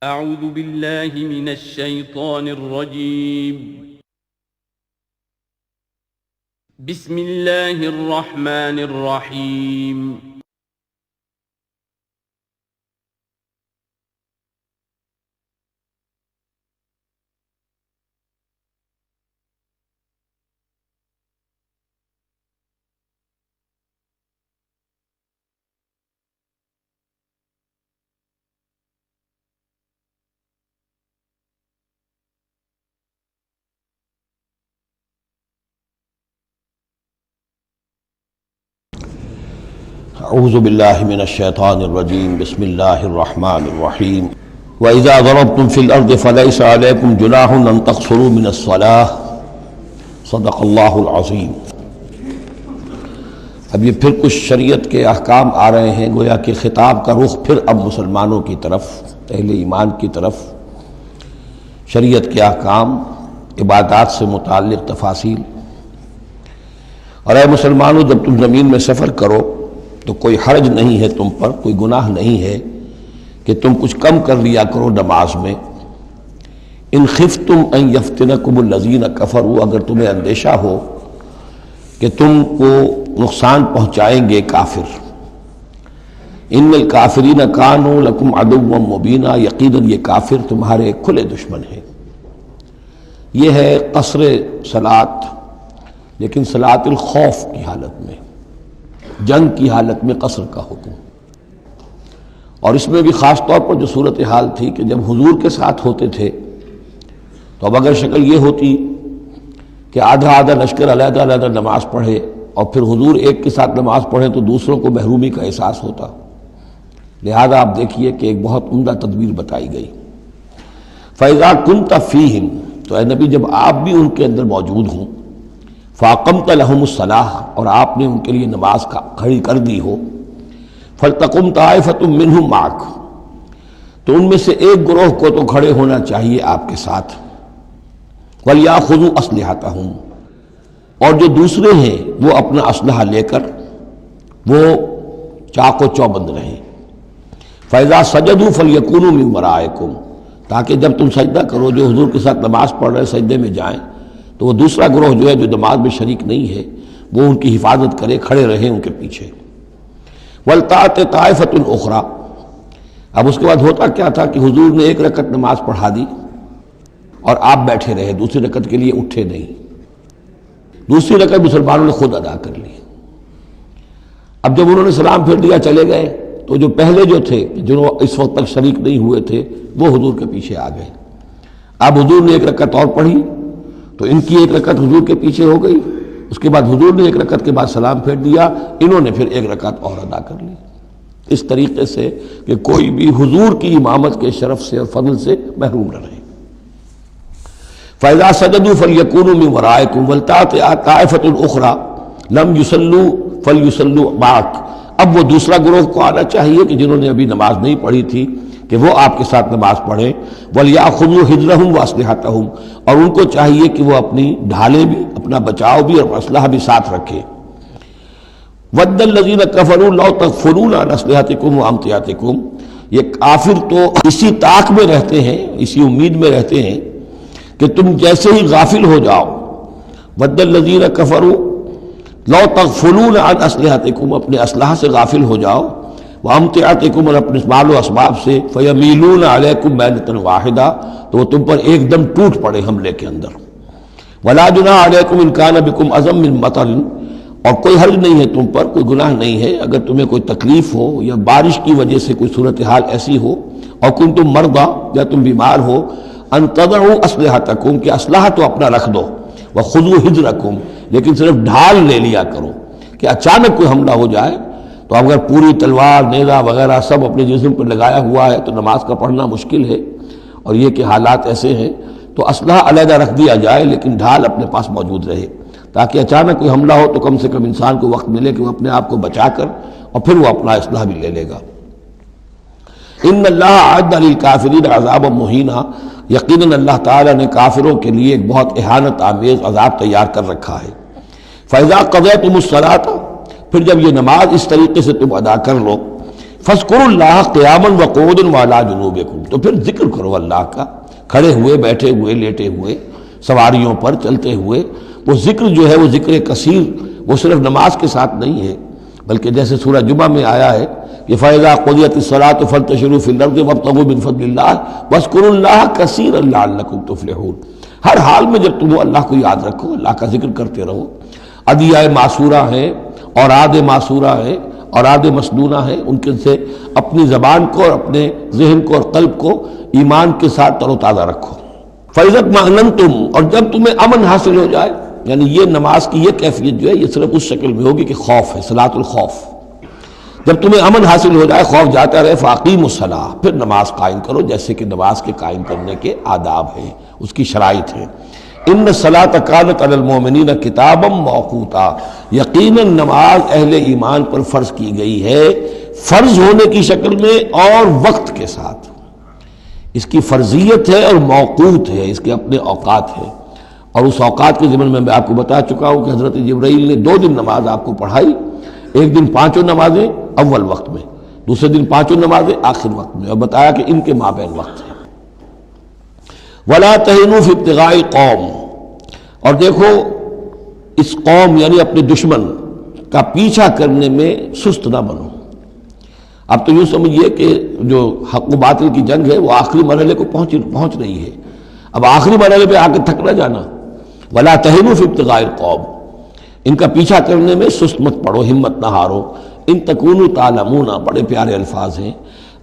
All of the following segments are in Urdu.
اعوذ باللہ من الشیطان الرجیم بسم اللہ الرحمن الرحیم اعوذ باللہ من الشیطان الرجیم بسم اللہ الرحمن الرحیم وَإِذَا ضَرَبْتُمْ فِي الْأَرْضِ فَلَيْسَ عَلَيْكُمْ جُنَاحٌ أَن تَقْصُرُوا مِنَ الصَّلَاةِ صدق اللہ العظیم۔ اب یہ پھر کچھ شریعت کے احکام آ رہے ہیں، گویا کہ خطاب کا رخ پھر اب مسلمانوں کی طرف، اہل ایمان کی طرف۔ شریعت کے احکام، عبادات سے متعلق تفاصیل۔ اور اے مسلمانوں، جب تم زمین میں سفر کرو تو کوئی حرج نہیں ہے تم پر، کوئی گناہ نہیں ہے کہ تم کچھ کم کر لیا کرو نماز میں۔ ان خفتم ان یفتنکم الذین کفروا، اگر تمہیں اندیشہ ہو کہ تم کو نقصان پہنچائیں گے کافر۔ ان الکافرین کانوا لکم عدوا مبینا، یقیناً یہ کافر تمہارے کھلے دشمن ہیں۔ یہ ہے قصر صلاۃ، لیکن صلاۃ الخوف کی حالت میں، جنگ کی حالت میں قصر کا حکم۔ اور اس میں بھی خاص طور پر جو صورتحال تھی کہ جب حضور کے ساتھ ہوتے تھے تو اب اگر شکل یہ ہوتی کہ آدھا آدھا لشکر علیحدہ علیحدہ نماز پڑھے اور پھر حضور ایک کے ساتھ نماز پڑھے تو دوسروں کو محرومی کا احساس ہوتا۔ لہذا آپ دیکھیے کہ ایک بہت عمدہ تدبیر بتائی گئی۔ فَإِذَا كُنْتَ فِيهِمْ، تو اے نبی جب آپ بھی ان کے اندر موجود ہوں، فَأَقَمْتَ لَهُمُ الصَّلَاةَ، اور آپ نے ان کے لیے نماز کھڑی کر دی ہو، فَلْتَقُمْ طَائِفَةٌ مِّنْهُمْ مَعَكَ، تو ان میں سے ایک گروہ کو تو کھڑے ہونا چاہیے آپ کے ساتھ، وَلْيَأْخُذُوا أَسْلِحَتَهُمْ، اور جو دوسرے ہیں وہ اپنا اسلحہ لے کر وہ چاق و چوبند رہیں۔ فَإِذَا سَجَدُوا فَلْيَكُونُوا مِن وَرَائِكُمْ، تاکہ جب تم سجدہ کرو، جو حضور کے ساتھ نماز پڑھ رہے سجدے میں جائیں تو وہ دوسرا گروہ جو ہے جو نماز میں شریک نہیں ہے وہ ان کی حفاظت کرے، کھڑے رہیں ان کے پیچھے۔ وَلْتَأْتِ طَائِفَةٌ أُخْرَىٰ، اب اس کے بعد ہوتا کیا تھا کہ حضور نے ایک رکعت نماز پڑھا دی اور آپ بیٹھے رہے، دوسری رکعت کے لیے اٹھے نہیں، دوسری رکعت مسلمانوں نے خود ادا کر لی۔ اب جب انہوں نے سلام پھیر دیا چلے گئے تو جو پہلے جو تھے جنہوں اس وقت تک شریک نہیں ہوئے تھے وہ حضور کے پیچھے آ گئے۔ اب حضور نے ایک رکعت اور پڑھی تو ان کی ایک رکعت حضور کے پیچھے ہو گئی، اس کے بعد حضور نے ایک رکعت کے بعد سلام پھیر دیا، انہوں نے پھر ایک رکعت اور ادا کر لی، اس طریقے سے کہ کوئی بھی حضور کی امامت کے شرف سے اور فضل سے محروم نہ رہے۔ فَإِذَا سَجَدُوا فَلْيَكُونُوا مِن وَرَائِكُمْ وَلْتَأْتِ طَائِفَةٌ أُخْرَىٰ لَمْ يُصَلُّوا فَلْيُصَلُّوا مَعَكَ، اب وہ دوسرا گروہ کو آنا چاہیے کہ جنہوں نے ابھی نماز نہیں پڑھی تھی کہ وہ آپ کے ساتھ نماز پڑھیں۔ وَلْيَأْخُذُوا حِذْرَهُمْ وَأَسْلِحَتَهُمْ، اور ان کو چاہیے کہ وہ اپنی ڈھالیں بھی، اپنا بچاؤ بھی اور اسلحہ بھی ساتھ رکھے۔ وَدَّ الَّذِينَ كَفَرُوا لَوْ تَغْفُلُونَ عَنْ أَسْلِحَتِكُمْ وَأَمْتِعَتِكُمْ، یہ کافر تو اسی طاق میں رہتے ہیں، اسی امید میں رہتے ہیں کہ تم جیسے ہی غافل ہو جاؤ۔ وَدَّ الَّذِينَ كَفَرُوا لَوْ تَغْفُلُونَ عَنْ أَسْلِحَتِكُمْ، اپنے اسلحہ سے غافل ہو جاؤ، وَأَمْتِعَتِكُمْ، اور اپنے مال و اسباب سے، فَيَمِيلُونَ عَلَيْكُمْ مَيْلَةً وَاحِدَةً، تو وہ تم پر ایک دم ٹوٹ پڑے حملے کے اندر۔ وَلَا جُنَاحَ عَلَيْكُمْ إِن كَانَ بِكُمْ أَذًى مِّن مَطَرٍ، اور کوئی حرج نہیں ہے تم پر، کوئی گناہ نہیں ہے اگر تمہیں کوئی تکلیف ہو یا بارش کی وجہ سے کوئی صورتحال ایسی ہو، اور کنتم مرضى، یا تم بیمار ہو، ان تضعوا اسلحتکم، کہ اسلحہ تو اپنا رکھ دو، وخذوا حذرکم، لیکن صرف ڈھال لے لیا کرو کہ اچانک کوئی حملہ ہو جائے تو اگر پوری تلوار نیزہ وغیرہ سب اپنے جسم پر لگایا ہوا ہے تو نماز کا پڑھنا مشکل ہے، اور یہ کہ حالات ایسے ہیں تو اسلحہ علیحدہ رکھ دیا جائے لیکن ڈھال اپنے پاس موجود رہے، تاکہ اچانک کوئی حملہ ہو تو کم سے کم انسان کو وقت ملے کہ وہ اپنے آپ کو بچا کر اور پھر وہ اپنا اسلحہ بھی لے لے گا۔ ان اللہ اعد للکافرین عذابا مہینا، یقیناً اللہ تعالیٰ نے کافروں کے لیے ایک بہت اہانت آمیز عذاب تیار کر رکھا ہے۔ فَإِذَا قَضَيْتُمُ الصَّلَاةَ، پھر جب یہ نماز اس طریقے سے تم ادا کر لو، فاذکروا اللہ قیاما وقعودا وعلی جنوبکم، تو پھر ذکر کرو اللہ کا کھڑے ہوئے، بیٹھے ہوئے، لیٹے ہوئے، سواریوں پر چلتے ہوئے۔ وہ ذکر جو ہے وہ ذکر کثیر، وہ صرف نماز کے ساتھ نہیں ہے، بلکہ جیسے سورہ جمعہ میں آیا ہے کہ فَإِذَا قُضِيَتِ الصَّلَاةُ فَانتَشِرُوا فِي الْأَرْضِ وَابْتَغُوا مِن فَضْلِ اللَّهِ وَاذْكُرُوا اللَّهَ كَثِيرًا لَعَلَّكُمْ تُفْلِحُونَ۔ ہر حال میں جب تم اللہ کو یاد رکھو، اللہ کا ذکر کرتے رہو۔ ادعیہ معصورہ ہیں، اوراد معصورہ ہیں، اوراد مسنونہ ہیں، ان کے سے اپنی زبان کو اور اپنے ذہن کو اور قلب کو ایمان کے ساتھ تر و تازہ رکھو۔ فَإِذَا اطْمَأْنَنْتُمْ، اور جب تمہیں امن حاصل ہو جائے، یعنی یہ نماز کی یہ کیفیت جو ہے یہ صرف اس شکل میں ہوگی کہ خوف ہے، صلاۃ الخوف۔ جب تمہیں امن حاصل ہو جائے، خوف جاتا رہے، فَأَقِیمُوا الصَّلَاةَ، پھر نماز قائم کرو، جیسے کہ نماز کے قائم کرنے کے آداب ہیں، اس کی شرائط ہیں۔ ان الصلاۃ کانت علی المؤمنین کتابا موقوتا، یقیناً نماز اہل ایمان پر فرض کی گئی ہے، فرض ہونے کی شکل میں اور وقت کے ساتھ۔ اس کی فرضیت ہے اور موقوت ہے، اس کے اپنے اوقات ہیں، اور اس اوقات کے ضمن میں آپ کو بتا چکا ہوں کہ حضرت جبرائیل نے 2 دن نماز آپ کو پڑھائی، ایک دن 5 نمازیں اول وقت میں، دوسرے دن 5 نمازیں آخر وقت میں، اور بتایا کہ ان کے مابین وقت ہے۔ وَلَا تَهِنُوا فِي ابْتِغَاءِ الْقَوْمِ، اور دیکھو اس قوم یعنی اپنے دشمن کا پیچھا کرنے میں سست نہ بنو۔ اب تو یوں سمجھیے کہ جو حق و باطل کی جنگ ہے وہ آخری مرحلے کو پہنچ رہی ہے، اب آخری مرحلے پہ آ کے تھک نہ جانا۔ وَلَا تَهِنُوا فِي ابْتِغَاءِ الْقَوْمِ، ان کا پیچھا کرنے میں سست مت پڑو، ہمت نہ ہارو۔ ان تکونوا تعلمون، بڑے پیارے الفاظ ہیں،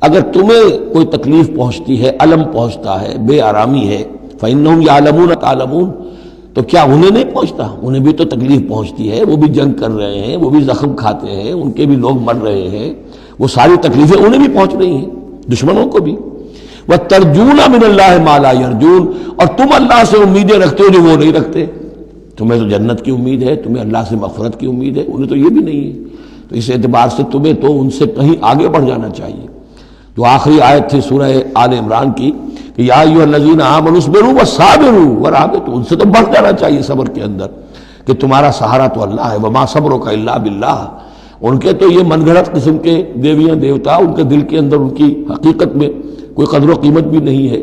اگر تمہیں کوئی تکلیف پہنچتی ہے، الم پہنچتا ہے، بے آرامی ہے، فَإِنَّهُمْ يَعْلَمُونَ تَعْلَمُونَ، تو کیا انہیں نہیں پہنچتا؟ انہیں بھی تو تکلیف پہنچتی ہے، وہ بھی جنگ کر رہے ہیں، وہ بھی زخم کھاتے ہیں، ان کے بھی لوگ مر رہے ہیں، وہ ساری تکلیفیں انہیں بھی پہنچ رہی ہیں، دشمنوں کو بھی۔ وَتَرْجُونَ مِنَ اللَّهِ مَا لَا يَرْجُونَ، اور تم اللہ سے امیدیں رکھتے ہو جو وہ نہیں رکھتے۔ تمہیں تو جنت کی امید ہے، تمہیں اللہ سے مغفرت کی امید ہے، انہیں تو یہ بھی نہیں ہے، تو اس اعتبار سے تمہیں تو ان سے کہیں آگے بڑھ جانا چاہیے۔ جو آخری آیت تھی سورہ آل عمران کی کہ یا ایھا الذین آمنوا اصبروا وصابروا ورابطوا، ان سے تو بڑھ جانا چاہیے صبر کے اندر کہ تمہارا سہارا تو اللہ ہے، وما صبرک الا باللہ۔ ان کے تو یہ من گھڑت قسم کے دیویاں دیوتا، ان کے دل کے اندر ان کی حقیقت میں کوئی قدر و قیمت بھی نہیں ہے،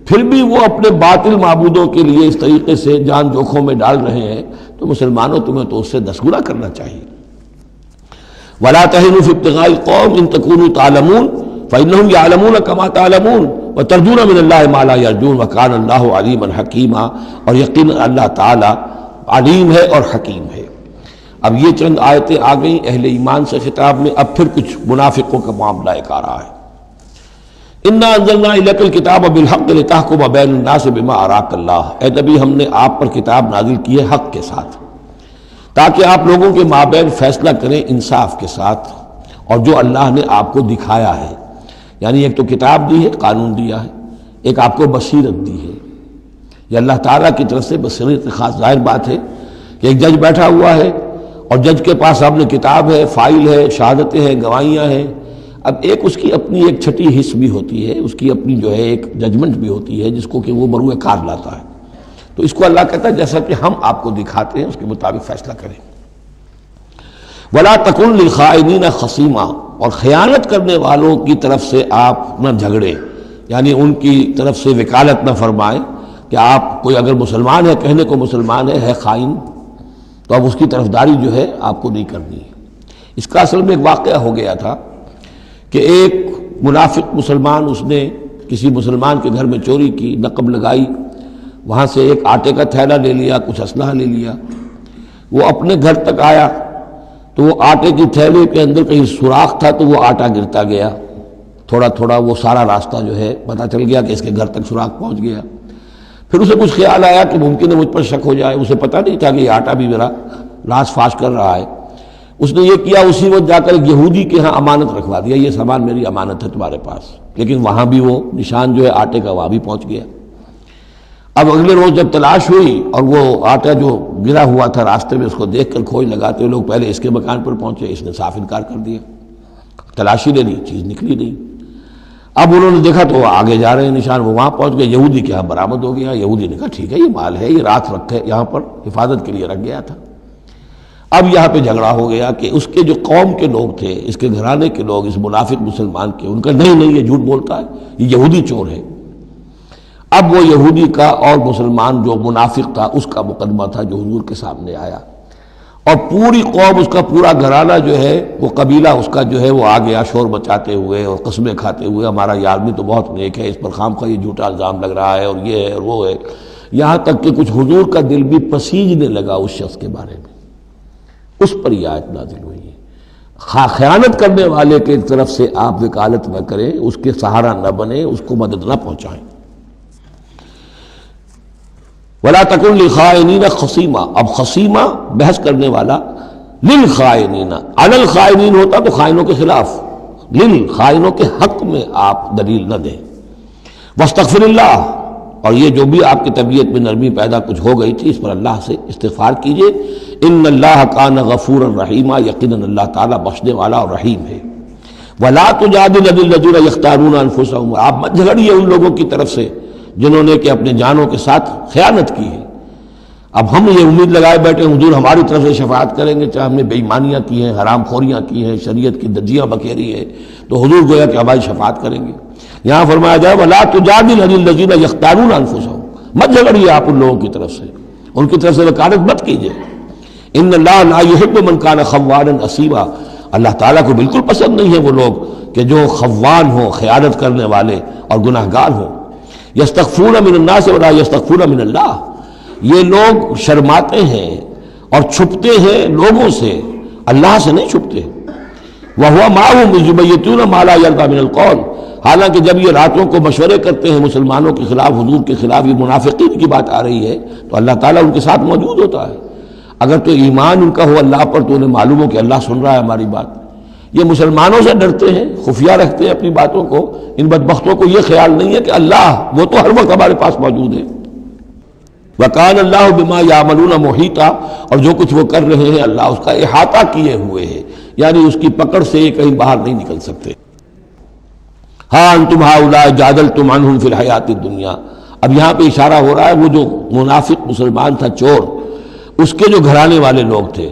پھر بھی وہ اپنے باطل معبودوں کے لیے اس طریقے سے جان جوکھوں میں ڈال رہے ہیں، تو مسلمانوں تمہیں تو اس سے 10 گنا کرنا چاہیے۔ وَلَا تَهِنُوا فِي ابْتِغَاءِ الْقَوْمِ إِن تَكُونُوا تَعْلَمُونَ فَإِنَّهُمْ يَعْلَمُونَ كَمَا تَعْلَمُونَ وَتَرْجُونَ مِنَ اللَّهِ مَا لَا يَرْجُونَ وَكَانَ اللَّهُ عَلِيمًا حَكِيمًا، اور یقیناً اللہ تعالیٰ علیم ہے اور حکیم ہے۔ اب یہ چند آیتیں آ گئیں اہل ایمان سے خطاب میں، اب پھر کچھ منافقوں کا معاملہ ایک آ رہا ہے۔ اِنَّا أَنزَلْنَا إِلَيْكَ الْكِتَابَ بِالْحَقِّ لِتَحْكُمَ بَيْنَ النَّاسِ بِمَا أَرَاكَ اللَّهُ، اے نبی ہم نے آپ پر کتاب نازل کی ہے حق کے ساتھ، تاکہ آپ لوگوں کے مابین فیصلہ کریں انصاف کے ساتھ، اور جو اللہ نے آپ کو دکھایا ہے، یعنی ایک تو کتاب دی ہے، قانون دیا ہے، ایک آپ کو بصیرت دی ہے، یہ اللہ تعالیٰ کی طرف سے بصیرت خاص۔ ظاہر بات ہے کہ ایک جج بیٹھا ہوا ہے اور جج کے پاس سامنے کتاب ہے، فائل ہے، شہادتیں ہیں، گواہیاں ہیں، اب ایک اس کی اپنی ایک چھٹی حص بھی ہوتی ہے، اس کی اپنی جو ہے ایک ججمنٹ بھی ہوتی ہے جس کو کہ وہ بروئے کار لاتا ہے، تو اس کو اللہ کہتا ہے جیسا کہ ہم آپ کو دکھاتے ہیں اس کے مطابق فیصلہ کریں۔ وَلَا تَكُن لِلْخَائِنِينَ خَصِيمًا، اور خیانت کرنے والوں کی طرف سے آپ نہ جھگڑے، یعنی ان کی طرف سے وکالت نہ فرمائیں کہ آپ کوئی اگر مسلمان ہے، کہنے کو مسلمان ہے خائن، تو اب اس کی طرفداری جو ہے آپ کو نہیں کرنی ہے۔ اس کا اصل میں ایک واقعہ ہو گیا تھا کہ ایک منافق مسلمان، اس نے کسی مسلمان کے گھر میں چوری کی، نقب لگائی، وہاں سے ایک آٹے کا تھیلا لے لیا، کچھ اسلحہ لے لیا، وہ اپنے گھر تک آیا تو وہ آٹے کی تھیلے کے اندر کہیں سوراخ تھا تو وہ آٹا گرتا گیا، تھوڑا تھوڑا وہ سارا راستہ جو ہے پتہ چل گیا کہ اس کے گھر تک سوراخ پہنچ گیا۔ پھر اسے کچھ خیال آیا کہ ممکن ہے مجھ پر شک ہو جائے، اسے پتہ نہیں تھا کہ یہ آٹا بھی میرا راز فاش کر رہا ہے۔ اس نے یہ کیا، اسی وقت جا کر ایک یہودی کے ہاں امانت رکھوا دیا، یہ سامان میری امانت ہے تمہارے پاس، لیکن وہاں بھی وہ نشان جو ہے آٹے کا وہاں بھی پہنچ گیا۔ اب اگلے روز جب تلاش ہوئی اور وہ آٹا جو گرا ہوا تھا راستے میں، اس کو دیکھ کر کھوج لگاتے ہوئے لوگ پہلے اس کے مکان پر پہنچے، اس نے صاف انکار کر دیا، تلاشی لے لی، چیز نکلی نہیں۔ اب انہوں نے دیکھا تو وہ آگے جا رہے ہیں نشان، وہ وہاں پہنچ گئے، یہودی کے ہاں برآمد ہو گیا۔ یہودی نے کہا ٹھیک ہے، یہ مال ہے، یہ رات رکھے یہاں پر حفاظت کے لیے رکھ گیا تھا۔ اب یہاں پہ جھگڑا ہو گیا کہ اس کے جو قوم کے لوگ تھے، اس کے گھرانے کے لوگ، اس منافق مسلمان کے، ان کا نہیں یہ جھوٹ بولتا ہے، یہ یہودی چور ہے۔ اب وہ یہودی کا اور مسلمان جو منافق تھا اس کا مقدمہ تھا جو حضور کے سامنے آیا، اور پوری قوم، اس کا پورا گھرانہ جو ہے، وہ قبیلہ اس کا جو ہے وہ آ گیا شور مچاتے ہوئے اور قسمیں کھاتے ہوئے، ہمارا یہ آدمی تو بہت نیک ہے، اس پر خامخواہ یہ جھوٹا الزام لگ رہا ہے، اور یہ ہے اور وہ ہے، یہاں تک کہ کچھ حضور کا دل بھی پسیجنے لگا اس شخص کے بارے میں۔ اس پر یہ آیت نازل ہوئی ہے، خیانت کرنے والے کی طرف سے آپ وکالت نہ کریں، اس کے سہارا نہ بنیں، اس کو مدد نہ پہنچائیں۔ وَلَا تَكُنْ لِلْخَائِنِينَ خَصِيمًا، اب خصیمہ بحث کرنے والا، للخائنین، علی الخائنین ہوتا تو خائنوں کے خلاف، للخائنوں کے حق میں آپ دلیل نہ دیں۔ وَاسْتَغْفِرِ اللَّهَ، اور یہ جو بھی آپ کی طبیعت میں نرمی پیدا کچھ ہو گئی تھی، اس پر اللہ سے استغفار کیجئے، ان اللہ کان غفورا رحیما، یقیناً اللہ تعالیٰ بخشنے والا اور رحیم ہے۔ وَلَا تُجَادِلْ عَنِ الَّذِينَ يَخْتَانُونَ أَنفُسَهُمْ، آپ مت جھگڑیے ان لوگوں کی طرف سے جنہوں نے کہ اپنے جانوں کے ساتھ خیانت کی ہے۔ اب ہم یہ امید لگائے بیٹھے حضور ہماری طرف سے شفاعت کریں گے، چاہے ہم نے بے ایمانیاں کی ہیں، حرام خوریاں کی ہیں، شریعت کی دجیاں بکھیری ہے، تو حضور گویا کہ ہماری شفاعت کریں گے۔ یہاں فرمایا جائے وَلَا تُجَادِلْ عَنِ الَّذِينَ يَخْتَانُونَ أَنفُسَهُمْ، مت جھگڑیے آپ ان لوگوں کی طرف سے، ان کی طرف سے وکالت مت کیجیے۔ ان اللہ لا يحب من كان خوانا اثیما، اللہ تعالیٰ کو بالکل پسند نہیں ہے وہ لوگ کہ جو خوان ہوں، خیانت کرنے والے اور گناہ گار ہوں۔ یستخفون من الناس ولا یستخفون من اللہ، یہ لوگ شرماتے ہیں اور چھپتے ہیں لوگوں سے، اللہ سے نہیں چھپتے۔ وَهُوَ مَعَهُمْ إِذْ يُبَيِّتُونَ مَا لَا يَرْضَىٰ مِنَ الْقَوْلِ، حالانکہ جب یہ راتوں کو مشورے کرتے ہیں مسلمانوں کے خلاف، حضور کے خلاف، یہ منافقین کی بات آ رہی ہے، تو اللہ تعالیٰ ان کے ساتھ موجود ہوتا ہے۔ اگر تو ایمان ان کا ہو اللہ پر تو انہیں معلوم ہو کہ اللہ سن رہا ہے ہماری بات۔ یہ مسلمانوں سے ڈرتے ہیں، خفیہ رکھتے ہیں اپنی باتوں کو، ان بدبختوں کو یہ خیال نہیں ہے کہ اللہ وہ تو ہر وقت ہمارے پاس موجود ہے۔ وَكَانَ اللَّهُ بِمَا يَعْمَلُونَ مُحِيطًا، اور جو کچھ وہ کر رہے ہیں اللہ اس کا احاطہ کیے ہوئے ہے، یعنی اس کی پکڑ سے یہ کہیں باہر نہیں نکل سکتے۔ ہاں انتم ہؤلاء جادلتم عنہم فی الحیاۃ الدنیا، اب یہاں پہ اشارہ ہو رہا ہے وہ جو منافق مسلمان تھا، چور، اس کے جو گھرانے والے لوگ تھے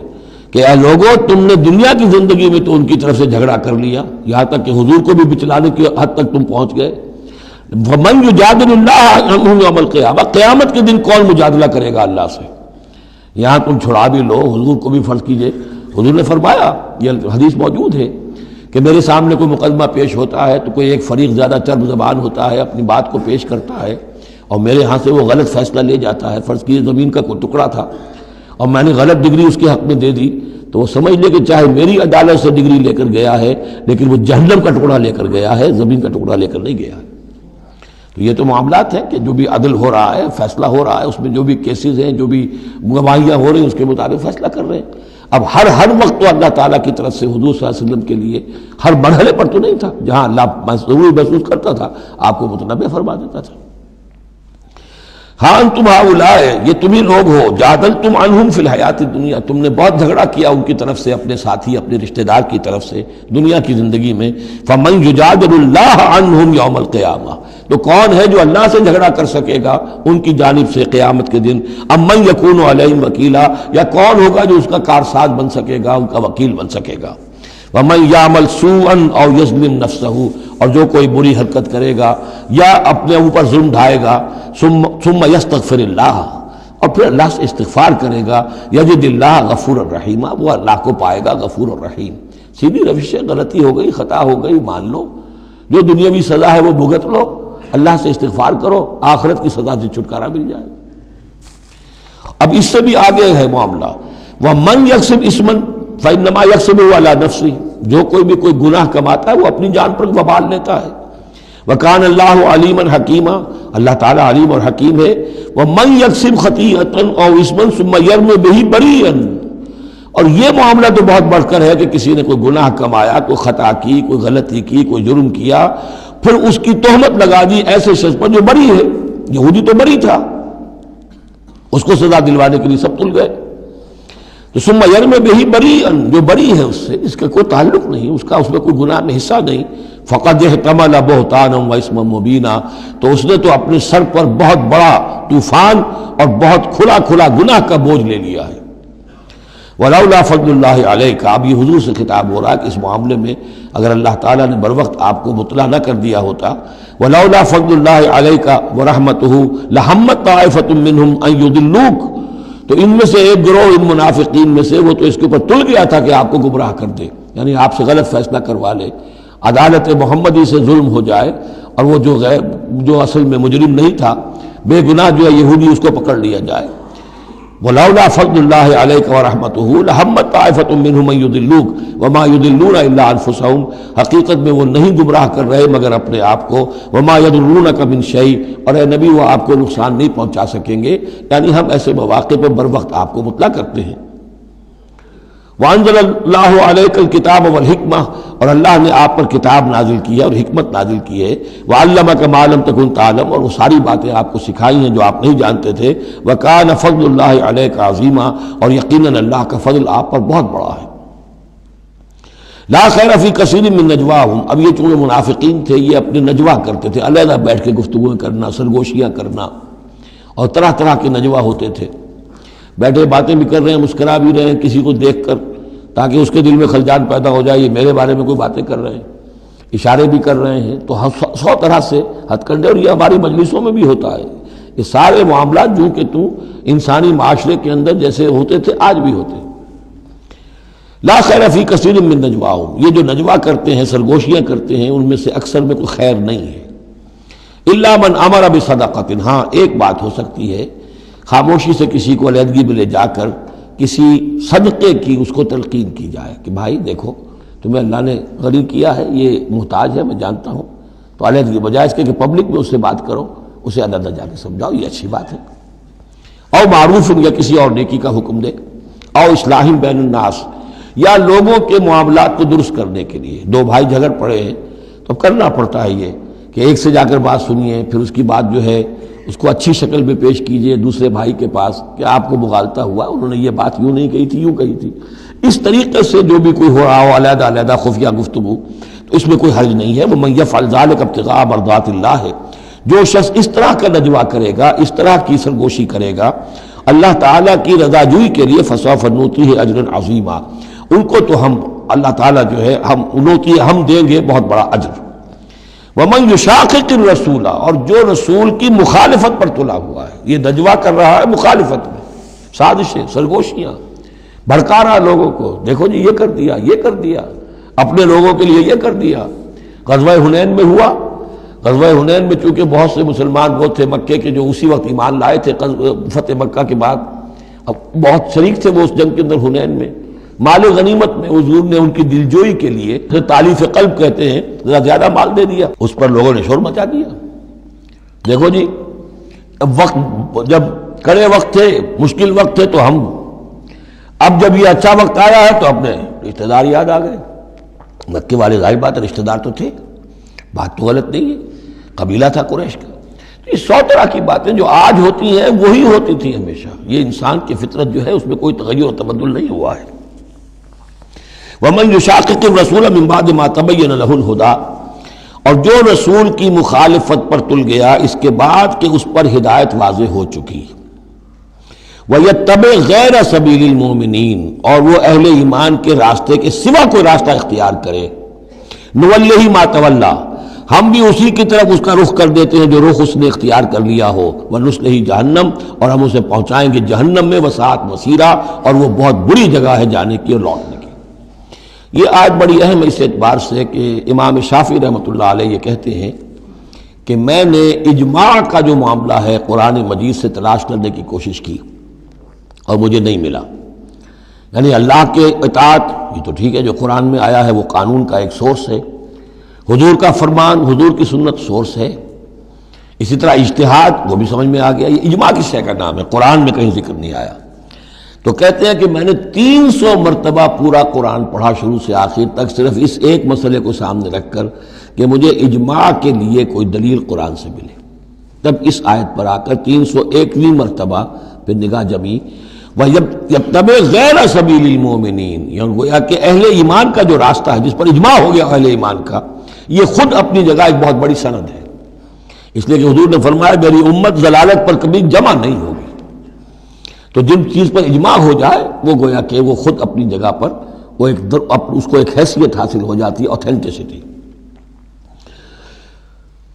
کہ اے لوگوں تم نے دنیا کی زندگی میں تو ان کی طرف سے جھگڑا کر لیا، یہاں تک کہ حضور کو بھی بچلانے کی حد تک تم پہنچ گئے۔ وَمَن يُجَادِلُ اللَّهَ عَنْهُ يَوْمَ الْقِيَامَةِ، قیامت کے دن کون مجادلہ کرے گا اللہ سے؟ یہاں تم چھڑا بھی لو، حضور کو بھی فرض کیجئے، حضور نے فرمایا، یہ حدیث موجود ہے کہ میرے سامنے کوئی مقدمہ پیش ہوتا ہے تو کوئی ایک فریق زیادہ چرب زبان ہوتا ہے، اپنی بات کو پیش کرتا ہے اور میرے ہاں سے وہ غلط فیصلہ لے جاتا ہے۔ فرض کیجئے زمین کا کوئی ٹکڑا تھا اور میں نے غلط ڈگری اس کے حق میں دے دی، تو وہ سمجھ لے کہ چاہے میری عدالت سے ڈگری لے کر گیا ہے لیکن وہ جہنم کا ٹکڑا لے کر گیا ہے، زمین کا ٹکڑا لے کر نہیں گیا ہے۔ تو یہ تو معاملات ہیں کہ جو بھی عدل ہو رہا ہے، فیصلہ ہو رہا ہے، اس میں جو بھی کیسز ہیں، جو بھی گواہیاں ہو رہی ہیں، اس کے مطابق فیصلہ کر رہے ہیں۔ اب ہر وقت تو اللہ تعالیٰ کی طرف سے حضور صلی اللہ علیہ وسلم کے لیے ہر مرحلے پر تو نہیں تھا، جہاں اللہ ضروری محسوس کرتا تھا آپ کو متنبع فرما دیتا تھا۔ ہاں انتم ہؤلاء، یہ تمہیں لوگ ہو، جادلتم عنہم فی الحیات الدنیا، تم نے بہت جھگڑا کیا ان کی طرف سے، اپنے ساتھی، اپنے رشتہ دار کی طرف سے دنیا کی زندگی میں۔ فمن یجادل اللہ عنہم یوم القیامہ، تو کون ہے جو اللہ سے جھگڑا کر سکے گا ان کی جانب سے قیامت کے دن؟ ام من یکون علیہم وکیلا، یا کون ہوگا جو اس کا کارساز بن سکے گا، ان کا وکیل بن سکے گا؟ وَمَن يَعْمَلْ سُوءًا أَوْ يَظْلِمْ نَفْسَهُ، اور جو کوئی بری حرکت کرے گا یا اپنے اوپر ظلم ڈھائے گا، ثُمَّ يَسْتَغْفِرِ اللَّهَ، اور پھر اللہ سے استغفار کرے گا، يَجِدِ اللَّهَ غَفُورًا رَحِيمًا، وہ اللہ کو پائے گا غفور الرحیم۔ سیدھی روش ہے، غلطی ہو گئی، خطا ہو گئی، مان لو، جو دنیاوی سزا ہے وہ بھگت لو، اللہ سے استغفار کرو، آخرت کی سزا سے چھٹکارا مل جائے۔ اب اس سے بھی آگے ہے معاملہ، وَمَن يَكْسِبْ إِثْمًا فَإِنَّمَا يَكْسِبُهُ عَلَى نَفْسِهِ، جو کوئی بھی کوئی گناہ کماتا ہے وہ اپنی جان پر وبال لیتا ہے۔ وَكَانَ اللَّهُ عَلِيمًا حَكِيمًا، اللہ تعالیٰ علیم اور حکیم ہے۔ وَمَن يَكْسِبْ خَطِيئَةً أَوْ إِثْمًا ثُمَّ يَرْمِ بِهِ بَرِيئًا، اور یہ معاملہ تو بہت بڑھ کر ہے کہ کسی نے کوئی گناہ کمایا، کوئی خطا کی، کوئی غلطی کی، کوئی جرم کیا، پھر اس کی تہمت لگا دی ایسے شخص پر جو بری ہے۔ یہودی تو بری تھا، اس کو سزا دلوانے کے لیے سب تل گئے۔ تو ثم یرمی بہ بریئا، جو بری ہے اس سے، اس کا کوئی تعلق نہیں، اس کا اس میں کوئی گناہ میں حصہ نہیں، فقد احتمل بہتانا و اسما مبینا، تو اس نے تو اپنے سر پر بہت بڑا طوفان اور بہت کھلا کھلا گناہ کا بوجھ لے لیا ہے۔ ولولا فضل اللہ علیک، اب یہ حضور سے خطاب ہو رہا ہے کہ اس معاملے میں اگر اللہ تعالیٰ نے بروقت آپ کو مطلع نہ کر دیا ہوتا، ولولا فضل اللہ علیک ورحمتہ لہمت طائفۃ منہم ان یضلوک، تو ان میں سے ایک گروہ ان منافقین میں سے وہ تو اس کے اوپر تل گیا تھا کہ آپ کو گمراہ کر دے، یعنی آپ سے غلط فیصلہ کروا لے، عدالت محمدی سے ظلم ہو جائے، اور وہ جو اصل میں مجرم نہیں تھا، بے گناہ جو ہے یہودی، اس کو پکڑ لیا جائے۔ ولولا فضل اللہ علیک ورحمتہ لہمت طائفۃ منہم ان یضلوک وما یضلون الا انفسہم، حقیقت میں وہ نہیں گمراہ کر رہے مگر اپنے آپ کو، وما یضرونک من شیء، اور اے نبی وہ آپ کو نقصان نہیں پہنچا سکیں گے، یعنی ہم ایسے مواقع پہ بر وقت آپ کو مطلع کرتے ہیں۔ وانزل اللہ علیک الکتاب والحکمہ، اور اللہ نے آپ پر کتاب نازل کی ہے اور حکمت نازل کی ہے، وعلمک ما لم تکن تعلم، اور وہ ساری باتیں آپ کو سکھائی ہیں جو آپ نہیں جانتے تھے، وکان فضل اللہ علیک عظیما، اور یقیناً اللہ کا فضل آپ پر بہت بڑا ہے۔ لا خیر فی کثیر من نجواہم، اب یہ چونکہ منافقین تھے یہ اپنے نجوا کرتے تھے، علیحدہ بیٹھ کے گفتگویں کرنا، سرگوشیاں کرنا، اور طرح طرح کے نجوا ہوتے تھے، بیٹھے باتیں بھی کر رہے ہیں، مسکرا بھی رہے ہیں کسی کو دیکھ کر تاکہ اس کے دل میں خلجان پیدا ہو جائے، یہ میرے بارے میں کوئی باتیں کر رہے ہیں، اشارے بھی کر رہے ہیں، تو 100 طرح سے ہتھ کنڈے، اور یہ ہماری مجلسوں میں بھی ہوتا ہے، یہ سارے معاملات جو کہ انسانی معاشرے کے اندر جیسے ہوتے تھے آج بھی ہوتے ہیں۔ لا خیر فی کثیر من نجواہم، یہ جو نجوا کرتے ہیں، سرگوشیاں کرتے ہیں، ان میں سے اکثر میں کوئی خیر نہیں ہے، الا من امر بصدقۃ، ہاں ایک بات ہو سکتی ہے، خاموشی سے کسی کو علیحدگی میں لے جا کر کسی صدقے کی اس کو تلقین کی جائے کہ بھائی دیکھو تمہیں اللہ نے غنی کیا ہے، یہ محتاج ہے میں جانتا ہوں، تو علیحدگی بجائے اس کے کہ پبلک میں اس سے بات کرو، اسے علیحدہ جا کے سمجھاؤ، یہ اچھی بات ہے۔ او معروف، یا کسی اور نیکی کا حکم دے، او اصلاح بین الناس، یا لوگوں کے معاملات کو درست کرنے کے لیے، دو بھائی جھگڑ پڑے ہیں تو کرنا پڑتا ہے یہ کہ ایک سے جا کر بات سنیے، پھر اس کی بات جو ہے اس کو اچھی شکل میں پیش کیجئے دوسرے بھائی کے پاس کہ آپ کو مغالطہ ہوا، انہوں نے یہ بات یوں نہیں کہی تھی، یوں کہی تھی، اس طریقے سے جو بھی کوئی ہو رہا ہو علیحدہ علیحدہ خفیہ گفتگو، تو اس میں کوئی حرج نہیں ہے۔ وَمَن يَفْعَلْ ذَلِكَ ابْتِغَاءَ مَرْضَاتِ اللَّهِ، جو شخص اس طرح کا نجوا کرے گا، اس طرح کی سرگوشی کرے گا اللہ تعالیٰ کی رضا جوئی کے لیے، فَسَوْفَ نُؤْتِيهِ أَجْرًا عَظِيمًا، ان کو تو ہم اللہ تعالیٰ جو ہے ہم دیں گے بہت بڑا اجر۔ وَمَن يُشَاقِقِ الرَّسُولَ، اور جو رسول کی مخالفت پر تلا ہوا ہے، یہ نجوا کر رہا ہے مخالفت میں، سازشیں، سرگوشیاں، بھڑکا رہا لوگوں کو، دیکھو جی یہ کر دیا، یہ کر دیا، اپنے لوگوں کے لیے یہ کر دیا۔ غزوہ حنین میں ہوا، غزوہ حنین میں چونکہ بہت سے مسلمان وہ تھے مکے کے جو اسی وقت ایمان لائے تھے فتح مکہ کے بعد، اب بہت شریک تھے وہ اس جنگ کے اندر حنین میں، مال غنیمت میں حضور نے ان کی دلجوئی کے لیے تالیف قلب کہتے ہیں، ذرا زیادہ مال دے دیا، اس پر لوگوں نے شور مچا دیا۔ دیکھو جی وقت جب کڑے وقت تھے، مشکل وقت تھے تو ہم، اب جب یہ اچھا وقت آیا ہے تو اپنے رشتہ دار یاد آ گئے۔ مکے والے ظاہر بات ہے رشتہ دار تو تھے، بات تو غلط نہیں ہے، قبیلہ تھا قریش کا۔ یہ 100 طرح کی باتیں جو آج ہوتی ہیں وہی ہوتی تھی ہمیشہ، یہ انسان کی فطرت جو ہے اس میں کوئی تغیر و تبدل نہیں ہوا ہے۔ وَمَن يُشَاقِقِ الرَّسُولَ مِن بَعْدِ مَا تَبَيَّنَ لَهُ الْهُدَىٰ، اور جو رسول کی مخالفت پر تل گیا اس کے بعد کہ اس پر ہدایت واضح ہو چکی، وَيَتَّبِعْ غَيْرَ سَبِيلِ الْمُؤْمِنِينَ، اور وہ اہل ایمان کے راستے کے سوا کوئی راستہ اختیار کرے، نُوَلِّهِ مَا تَوَلَّىٰ، ہم بھی اسی کی طرف اس کا رخ کر دیتے ہیں جو رخ اس نے اختیار کر لیا ہو، وَنُصْلِهِ جہنم، اور ہم اسے پہنچائیں گے جہنم میں، وَسَاءَتْ مَصِيرًا، اور وہ بہت بری جگہ ہے جانے کی اور لوٹنے کی۔ یہ آیت بڑی اہم ہے اس اعتبار سے کہ امام شافعی رحمۃ اللہ علیہ یہ کہتے ہیں کہ میں نے اجماع کا جو معاملہ ہے قرآن مجید سے تلاش کرنے کی کوشش کی اور مجھے نہیں ملا، یعنی اللہ کے اطاعت یہ تو ٹھیک ہے جو قرآن میں آیا ہے وہ قانون کا ایک سورس ہے، حضور کا فرمان، حضور کی سنت سورس ہے، اسی طرح اجتہاد وہ بھی سمجھ میں آ گیا، یہ اجماع کی شے کا نام ہے، قرآن میں کہیں ذکر نہیں آیا۔ تو کہتے ہیں کہ میں نے 300 مرتبہ پورا قرآن پڑھا شروع سے آخر تک، صرف اس ایک مسئلے کو سامنے رکھ کر کہ مجھے اجماع کے لیے کوئی دلیل قرآن سے ملے، تب اس آیت پر آ کر 301ویں مرتبہ پھر نگاہ جمی، وَيَتَّبِعْ غَيْرَ سَبِيلِ الْمُؤْمِنِينَ، یعنی گویا کہ اہل ایمان کا جو راستہ ہے جس پر اجماع ہو گیا اہل ایمان کا، یہ خود اپنی جگہ ایک بہت بڑی سند ہے، اس لیے کہ حضور نے فرمایا میری امت ضلالت پر کبھی جمع نہیں ہوگی، تو جن چیز پر اجماع ہو جائے وہ گویا کہ وہ خود اپنی جگہ پر وہ اس کو ایک حیثیت حاصل ہو جاتی ہے، اوتھینٹسٹی۔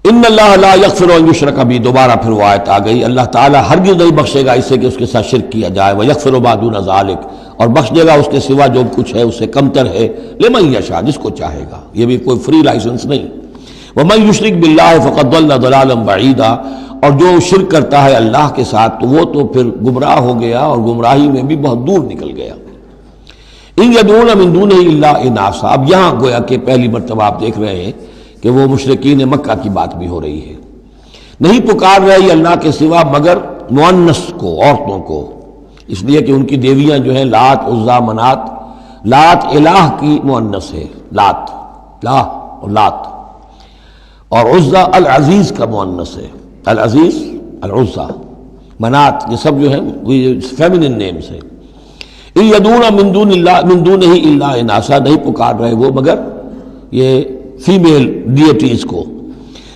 ان اللہ لا یغفر ان یشرک بہ، دوبارہ پھر وہ آیت آ گئی، اللہ تعالیٰ ہرگز نہیں بخشے گا اسے کہ اس کے ساتھ شرک کیا جائے، ویغفر ما دون ذلک، اور بخش دے گا اس کے سوا جو کچھ ہے اس سے کمتر ہے، لمن یشاء، جس کو چاہے گا، یہ بھی کوئی فری لائسنس نہیں۔ ومن یشرک باللہ فقد ضل ضلالا بعیدا، اور جو شرک کرتا ہے اللہ کے ساتھ تو وہ تو پھر گمراہ ہو گیا اور گمراہی میں بھی بہت دور نکل گیا۔ ان یدعون من دونہ الا اناثا، اب یہاں گویا کہ پہلی مرتبہ آپ دیکھ رہے ہیں کہ وہ مشرکین مکہ کی بات بھی ہو رہی ہے، نہیں پکار رہی اللہ کے سوا مگر مؤنث کو، عورتوں کو، اس لیے کہ ان کی دیویاں جو ہیں لات، عزا، منات، لات الہ کی مؤنث ہے، لات، لا اور لات، اور عزا العزیز کا مؤنث ہے، العزیز، العزا، منات، یہ سب جو ہیں فیمنن نیمز ہیں۔ ان یدعون من دونہ الا اناثا، نہیں پکار رہے وہ مگر یہ فیمیل ڈیٹیز کو،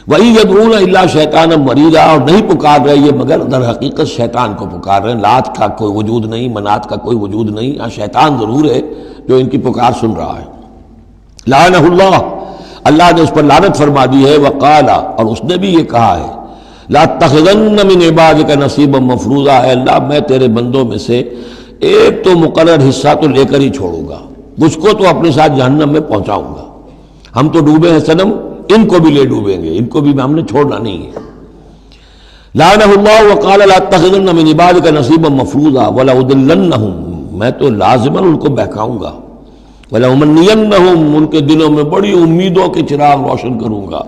وَإِن يَدْعُونَ إِلَّا شَيْطَانًا مَرِيدًا، اور نہیں پکار رہے یہ مگر در حقیقت شیطان کو پکار رہے ہیں، لات کا کوئی وجود نہیں، منات کا کوئی وجود نہیں، ہاں شیطان ضرور ہے جو ان کی پکار سن رہا ہے۔ لعنہ اللہ، اللہ نے اس پر لعنت فرما دی ہے، وقال، اور اس نے بھی یہ کہا ہے، لَأَتَّخِذَنَّ مِنْ عِبَادِكَ نَصِيبًا مَفْرُوضًا، اے اللہ میں تیرے بندوں میں سے ایک تو مقرر حصہ تو لے کر ہی چھوڑوں گا، مجھ کو تو اپنے ساتھ جہنم میں پہنچاؤں گا، ہم تو ڈوبے ہیں صنم، ان کو بھی لے ڈوبیں گے، ان کو بھی ہم نے چھوڑنا نہیں ہے۔ لعنہ اللہ وقال لأتخذن من عبادك نصیبا مفروضا ولأضلنهم، میں تو لازماً ان کو بہکاؤں گا، ولأمنینهم، ان کے دلوں میں بڑی امیدوں کے چراغ روشن کروں گا،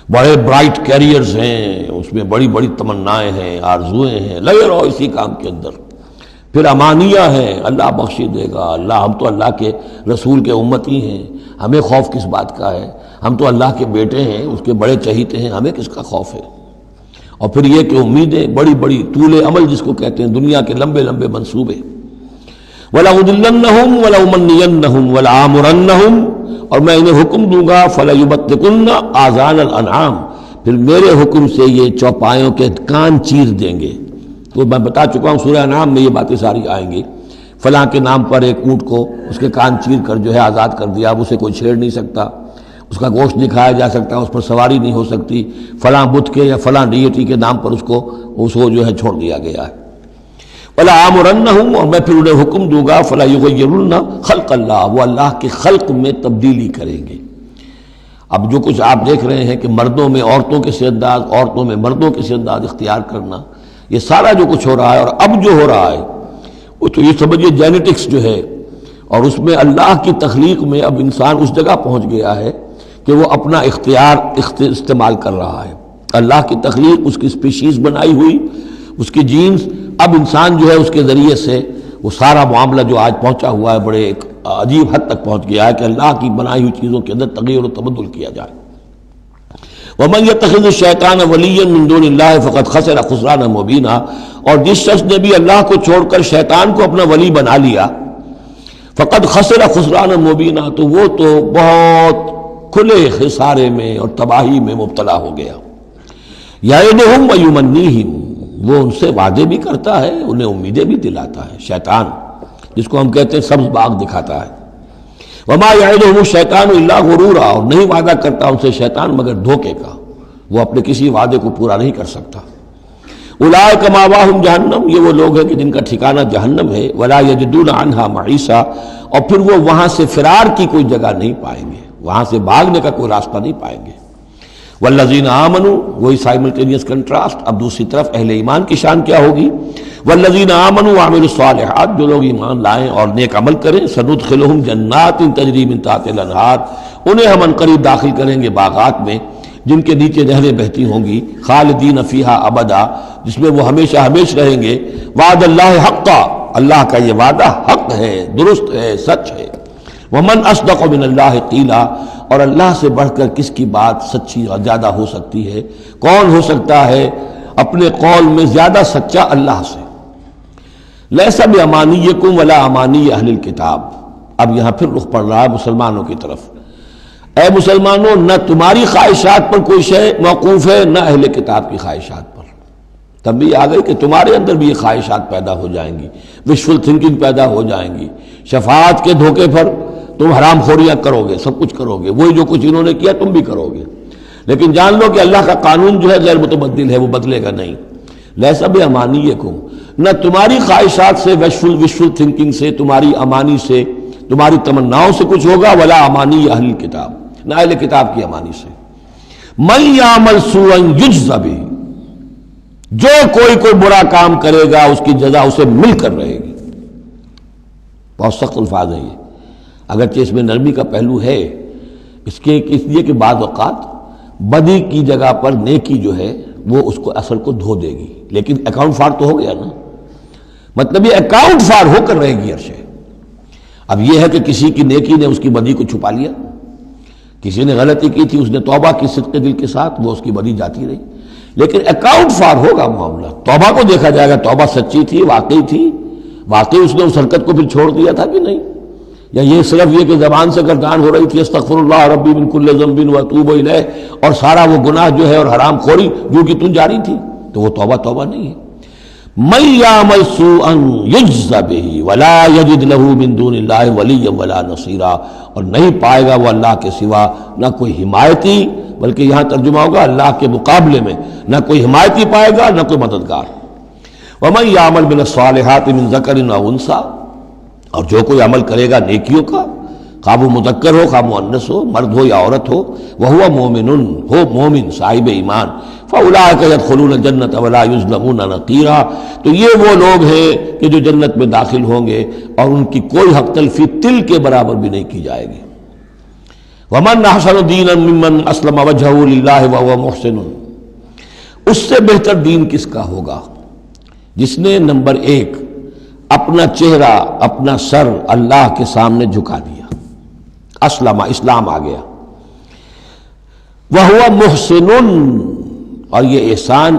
بڑے برائٹ کیریئرز ہیں، اس میں بڑی بڑی تمنائیں ہیں، آرزویں ہیں، لگے رہو اسی کام کے اندر، پھر امانیہ ہیں، اللہ بخش دے گا، اللہ، ہم تو اللہ کے رسول کے امتی ہیں، ہمیں خوف کس بات کا ہے، ہم تو اللہ کے بیٹے ہیں، اس کے بڑے چہیتے ہیں، ہمیں کس کا خوف ہے۔ اور پھر یہ کہ امیدیں بڑی بڑی، طول عمل جس کو کہتے ہیں، دنیا کے لمبے لمبے منصوبے۔ وَلَأُضِلَّنَّهُمْ وَلَأُمَنِّيَنَّهُمْ وَلَآمُرَنَّهُمْ، اور میں انہیں حکم دوں گا، فَلَيُبَتِّكُنَّ آذَانَ الْأَنْعَامِ، پھر میرے حکم سے یہ چوپایوں کے کان چیر دیں گے۔ تو میں بتا چکا ہوں سورہ انعام میں یہ باتیں ساری آئیں گی، فلاں کے نام پر ایک اونٹ کو اس کے کان چیر کر جو ہے آزاد کر دیا، اب اسے کوئی چھیڑ نہیں سکتا، اس کا گوشت نہیں کھایا جا سکتا، اس پر سواری نہیں ہو سکتی، فلاں بت کے یا فلاں ڈیٹی کے نام پر اس کو جو ہے چھوڑ دیا گیا ہے۔ وَلَآمُرَنَّهُمْ، اور میں پھر انہیں حکم دوں گا، فَلَا يُغَيِّرُنَّ خَلْقَ اللَّهِ، وہ اللہ کے خلق میں تبدیلی کریں گے۔ اب جو کچھ آپ دیکھ رہے ہیں کہ مردوں میں عورتوں کے سے انداز، عورتوں میں مردوں کے سے انداز اختیار کرنا، یہ سارا جو کچھ ہو رہا ہے اور اب جو ہو رہا ہے وہ تو یہ سمجھیے جینیٹکس جو ہے، اور اس میں اللہ کی تخلیق میں اب انسان اس جگہ پہنچ گیا ہے کہ وہ اپنا اختیار استعمال کر رہا ہے۔ اللہ کی تخلیق، اس کی اسپیشیز بنائی ہوئی، اس کی جینز، اب انسان جو ہے اس کے ذریعے سے وہ سارا معاملہ جو آج پہنچا ہوا ہے بڑے ایک عجیب حد تک پہنچ گیا ہے کہ اللہ کی بنائی ہوئی چیزوں کے اندر تغیر و تبدل کیا جائے۔ وَمَنْ يَتَّخِذِ الشَّيْطَانَ وَلِيًّا مِنْ دُونِ اللَّهِ فَقَدْ خَسِرَ خُسْرَانًا مُبِينًا، اور جس شخص نے بھی اللہ کو چھوڑ کر شیطان کو اپنا ولی بنا لیا، فَقَدْ خَسِرَ خُسْرَانًا مُبِينًا، تو وہ تو بہت کھلے خسارے میں اور تباہی میں مبتلا ہو گیا۔ یعدہم ویمنیہم، وہ ان سے وعدے بھی کرتا ہے، انہیں امیدیں بھی دلاتا ہے، شیطان جس کو ہم کہتے ہیں سبز باغ دکھاتا ہے۔ وما یعدہم الشیطان الا غرورا، اور نہیں وعدہ کرتا ان سے شیطان مگر دھوکے کا، وہ اپنے کسی وعدے کو پورا نہیں کر سکتا۔ اولئک مأواہم جہنم، یہ وہ لوگ ہیں کہ جن کا ٹھکانہ جہنم ہے، ولا یجدون عنہا محیصا، اور پھر وہ وہاں سے فرار کی کوئی جگہ نہیں پائیں گے، وہاں سے بھاگنے کا کوئی راستہ نہیں پائیں گے۔ والذین آمنوا، وہی سائملٹینیس کنٹراسٹ، اب دوسری طرف اہل ایمان کی شان کیا ہوگی؟ والذین آمنوا وعملوا الصالحات، جو لوگ ایمان لائیں اور نیک عمل کریں، سندخلہم جنات تجری من تحتہا الانہار، انہیں ہم عنقریب داخل کریں گے باغات میں جن کے نیچے نہریں بہتی ہوں گی، خالدین فیہا ابدا، جس میں وہ ہمیشہ ہمیش رہیں گے۔ وعد اللہ حقا، اللہ کا یہ وعدہ حق ہے، درست ہے، سچ ہے۔ ومن اصدق من اللہ قیلا، اور اللہ سے بڑھ کر کس کی بات سچی اور زیادہ ہو سکتی ہے؟ کون ہو سکتا ہے اپنے قول میں زیادہ سچا اللہ سے؟ لیس بامانیکم ولا امانی اہل الکتاب، اب یہاں پھر رخ پڑ رہا ہے مسلمانوں کی طرف۔ اے مسلمانوں، نہ تمہاری خواہشات پر کوئی شے موقوف ہے، نہ اہل کتاب کی خواہشات پر۔ تب بھی آ گئی کہ تمہارے اندر بھی یہ خواہشات پیدا ہو جائیں گی، وشفل تھنکنگ پیدا ہو جائیں گی، شفاعت کے دھوکے پر تم حرام خوریاں کرو گے، سب کچھ کرو گے، وہی جو کچھ انہوں نے کیا تم بھی کرو گے۔ لیکن جان لو کہ اللہ کا قانون جو ہے غیر متبدل ہے، وہ بدلے گا نہیں۔ لیسا بامانیکم، نہ تمہاری خواہشات سے، وشفل تھنکنگ سے، تمہاری امانی سے، تمہاری تمناؤں سے کچھ ہوگا، ولا امانی اہل کتاب، نہ اہل کتاب کی امانی سے۔ من یعمل سوءا یجز بہ، جو کوئی برا کام کرے گا اس کی جزا اسے مل کر رہے گی۔ بہت سخت الفاظ ہیں یہ، اگرچہ اس میں نرمی کا پہلو ہے، اس لیے کہ بعض اوقات بدی کی جگہ پر نیکی جو ہے وہ اس کو اثر کو دھو دے گی، لیکن اکاؤنٹ فار تو ہو گیا نا، مطلب یہ اکاؤنٹ فار ہو کر رہے گی عرش۔ اب یہ ہے کہ کسی کی نیکی نے اس کی بدی کو چھپا لیا، کسی نے غلطی کی تھی، اس نے توبہ کی صدق دل کے ساتھ، وہ اس کی بدی جاتی رہی، لیکن اکاؤنٹ فار ہوگا معاملہ۔ توبہ کو دیکھا جائے گا، توبہ سچی تھی، واقعی تھی، واقعی اس نے اس حرکت کو پھر چھوڑ دیا تھا کہ نہیں، یا یہ صرف یہ کہ زبان سے گردان ہو رہی تھی استغفر اللہ ربی من کل ذنب واتوب الیہ، اور سارا وہ گناہ جو ہے اور حرام خوری جو کہ تم جاری تھی، تو وہ توبہ نہیں ہے۔ من یعمل سوءا یجز بہ ولا یجد له من دون اللہ ولیا ولا نصیرا، اور نہیں پائے گا وہ اللہ کے سوا نہ کوئی حمایتی، بلکہ یہاں ترجمہ ہوگا اللہ کے مقابلے میں نہ کوئی حمایتی پائے گا نہ کوئی مددگار۔ ومن یعمل من الصالحات من ذکر او انثی، اور جو کوئی عمل کرے گا نیکیوں کا، خواہ وہ مذکر ہو خواہ مؤنث ہو، مرد ہو یا عورت ہو، وہو مومن، ہو مومن صاحب ایمان، فاولئک یدخلون الجنۃ ولا یظلمون نقیرا، تو یہ وہ لوگ ہیں کہ جو جنت میں داخل ہوں گے اور ان کی کوئی حق تلفی تل کے برابر بھی نہیں کی جائے گی۔ ومن احسن دینا ممن اسلم وجهه للہ وهو محسن، اس سے بہتر دین کس کا ہوگا جس نے نمبر 1 اپنا چہرہ اپنا سر اللہ کے سامنے جھکا دیا، اسلم، اسلام آ گیا، وہو محسن، اور یہ احسان،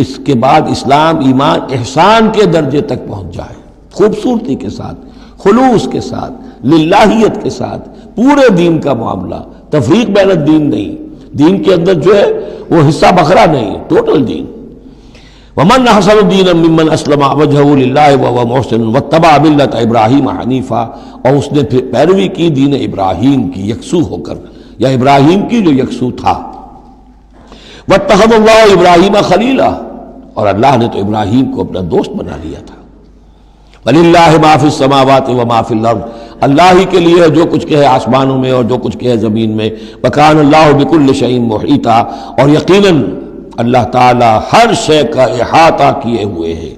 اس کے بعد اسلام ایمان احسان کے درجے تک پہنچ جائے، خوبصورتی کے ساتھ، خلوص کے ساتھ، للہیت کے ساتھ، پورے دین کا معاملہ، تفریق بین الدین نہیں، دین کے اندر جو ہے وہ حصہ بکھرا نہیں، ٹوٹل دین۔ ومن احسن دینا ممن اسلم وجهه للہ وهو محسن واتبع ملت ابراہیم حنیفا، اور اس نے پھر پیروی کی دین ابراہیم کی یکسو ہو کر، یا ابراہیم کی جو یکسو تھا۔ واتخذ اللہ ابراہیم خلیلا، اور اللہ نے تو ابراہیم کو اپنا دوست بنا لیا تھا۔ وَلِلَّهِ مَا فِي السَّمَاوَاتِ وَمَا فِي الْأَرْضِ، اللہ ہی کے لیے جو کچھ کہ ہے آسمانوں میں اور جو کچھ کہ ہے زمین میں۔ وَكَانَ اللَّهُ بِكُلِّ شَيْءٍ مُحِيطًا، اور یقیناً اللہ تعالیٰ ہر شے کا احاطہ کیے ہوئے ہے۔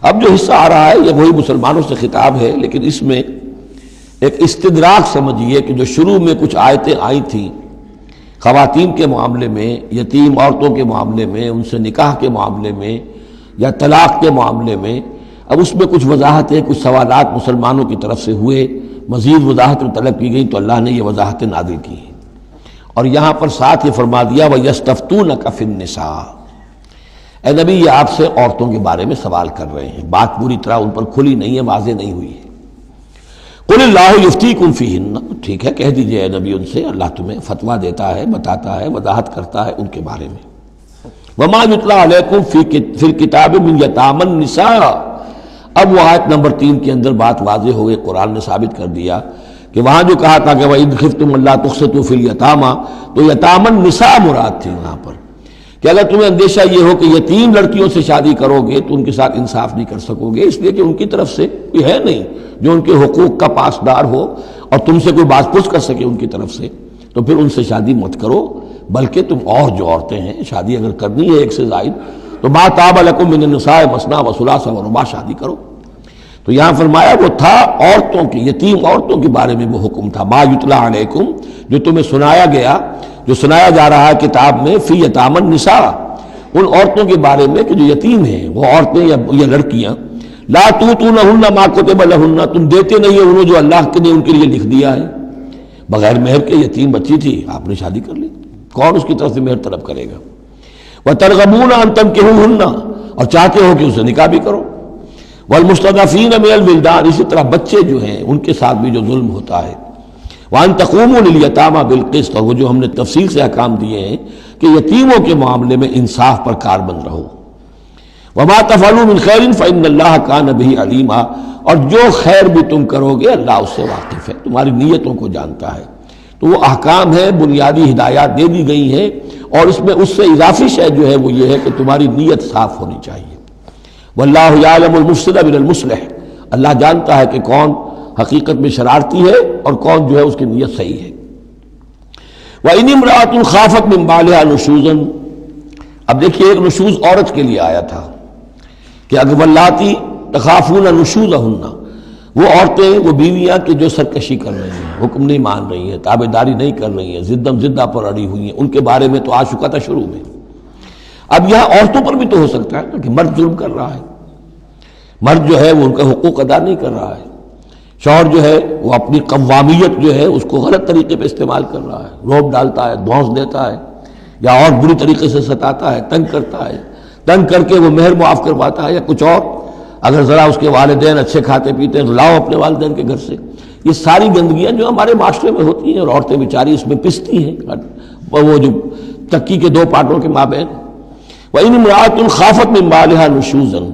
اب جو حصہ آ رہا ہے یہ وہی مسلمانوں سے خطاب ہے، لیکن اس میں ایک استدراک سمجھیے کہ جو شروع میں کچھ آیتیں آئی تھیں خواتین کے معاملے میں، یتیم عورتوں کے معاملے میں، ان سے نکاح کے معاملے میں یا طلاق کے معاملے میں، اب اس میں کچھ وضاحتیں، کچھ سوالات مسلمانوں کی طرف سے ہوئے، مزید وضاحتیں طلب کی گئیں تو اللہ نے یہ وضاحتیں نازل کی ہیں، اور یہاں پر ساتھ یہ فرما دیا وَيَسْتَفْتُونَكَ فِي النِّسَاءِ، اے نبی یہ آپ سے عورتوں کے بارے میں سوال کر رہے ہیں، بات پوری طرح ان پر کھلی نہیں ہے، واضح نہیں ہوئی ہے۔ قُلِ اللَّهُ يُفْتِيكُمْ فِيهِنَّ، ٹھیک ہے کہہ دیجئے اے نبی ان سے، اللہ تمہیں فتویٰ دیتا ہے، بتاتا ہے، وضاحت کرتا ہے ان کے بارے میں۔ وَمَا يُتْلَىٰ عَلَيْكُمْ فِي الْكِتَابِ مِنْ يَتَامَى النِّسَاءِ، اب وہ آیت نمبر 3 کے اندر بات واضح ہو گئی، قرآن نے ثابت کر دیا کہ وہاں جو کہا تھا کہ وَإِذْ خِفْتُمْ أَلَّا تُقْسِطُوا فِي الْيَتَامَى، تو یتامى النساء مراد تھی وہاں پر، کہ اگر تمہیں اندیشہ یہ ہو کہ یتیم لڑکیوں سے شادی کرو گے تو ان کے ساتھ انصاف نہیں کر سکو گے، اس لیے کہ ان کی طرف سے کوئی ہے نہیں جو ان کے حقوق کا پاسدار ہو اور تم سے کوئی بات پوچھ کر سکے ان کی طرف سے، تو پھر ان سے شادی مت کرو، بلکہ تم اور جو عورتیں ہیں شادی اگر کرنی ہے ایک سے زائد تو مَا طَابَ لَكُم مِّنَ النِّسَاءِ مَثْنَىٰ وَثُلَاثَ وَرُبَاعَ، شادی کرو۔ تو یہاں فرمایا وہ تھا عورتوں کی، یتیم عورتوں کے بارے میں وہ حکم تھا، ما یتلا علیکم، جو تمہیں سنایا گیا، جو سنایا جا رہا ہے کتاب میں، فی یتامى النساء، ان عورتوں کے بارے میں کہ جو یتیم ہیں، وہ عورتیں یا لڑکیاں، لا تؤتونہن ما کتب لہن، تم دیتے نہیں ہیں انہوں جو اللہ نے ان کے لیے لکھ دیا ہے، بغیر مہر کے یتیم بچی تھی، آپ نے شادی کر لی، کون اس کی طرف سے مہر طلب کرے گا؟ وترغبون ان تنکحوہن، اور چاہتے ہو کہ اسے نکاح بھی کرو، والمستضعفین من الولدان، اسی طرح بچے جو ہیں ان کے ساتھ بھی جو ظلم ہوتا ہے، وان تقوموا للیتامى بالقسط، اور وہ جو ہم نے تفصیل سے احکام دیے ہیں کہ یتیموں کے معاملے میں انصاف پر کاربند رہو، وما تفعلوا من خیر فإن اللہ کان بہ علیما، اور جو خیر بھی تم کرو گے اللہ اس سے واقف ہے، تمہاری نیتوں کو جانتا ہے۔ تو وہ احکام ہے، بنیادی ہدایات دے دی گئی ہیں، اور اس میں اس سے اضافی شے جو ہے وہ یہ ہے کہ تمہاری نیت صاف ہونی چاہیے۔ واللہ یعلم المفسد من المصلح، اللہ جانتا ہے کہ کون حقیقت میں شرارتی ہے اور کون جو ہے اس کی نیت صحیح ہے۔ وَإِنِ امْرَأَةٌ خَافَتْ مِنْ بَعْلِهَا نُشُوزًا، اب دیکھیے ایک نشوز عورت کے لیے آیا تھا کہ اگر واللاتی تخافون نشوزہن، وہ عورتیں، وہ بیویاں کہ جو سرکشی کر رہی ہیں، حکم نہیں مان رہی ہیں، تابعداری نہیں کر رہی ہیں، زدم زدہ پر اڑی ہوئی ہیں، ان کے بارے میں تو آ چکا تھا شروع میں۔ اب یہاں عورتوں پر بھی تو ہو سکتا ہے کہ مرد ظلم کر رہا ہے، مرد جو ہے وہ ان کا حقوق ادا نہیں کر رہا ہے، شوہر جو ہے وہ اپنی قوامیت جو ہے اس کو غلط طریقے پہ استعمال کر رہا ہے، روب ڈالتا ہے، دھونس دیتا ہے، یا اور بری طریقے سے ستاتا ہے، تنگ کرتا ہے، تنگ کر کے وہ مہر معاف کرواتا ہے یا کچھ اور، اگر ذرا اس کے والدین اچھے کھاتے پیتے ہیں تو لاؤ اپنے والدین کے گھر سے۔ یہ ساری گندگیاں جو ہمارے معاشرے میں ہوتی ہیں اور عورتیں بیچاری اس میں پستی ہیں، وہ جو چکی کے دو پارٹوں کے مابین۔ وَإِنِ امْرَأَةٌ خَافَتْ مِنْ بَعْلِهَا نُشُوزًا،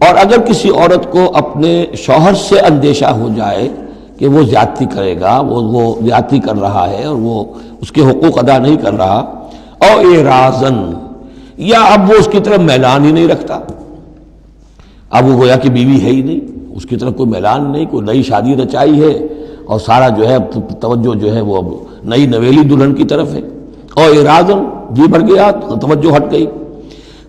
اور اگر کسی عورت کو اپنے شوہر سے اندیشہ ہو جائے کہ وہ زیادتی کرے گا، وہ زیادتی کر رہا ہے اور وہ اس کے حقوق ادا نہیں کر رہا، او اعراضاً، یا اب وہ اس کی طرف میلان ہی نہیں رکھتا، اب وہ گویا کہ بیوی ہے ہی نہیں، اس کی طرف کوئی میلان نہیں، کوئی نئی شادی رچائی ہے اور سارا جو ہے توجہ جو ہے وہ اب نئی نویلی دلہن کی طرف ہے، او اعراضاً، جی بھر گیا، توجہ ہٹ گئی،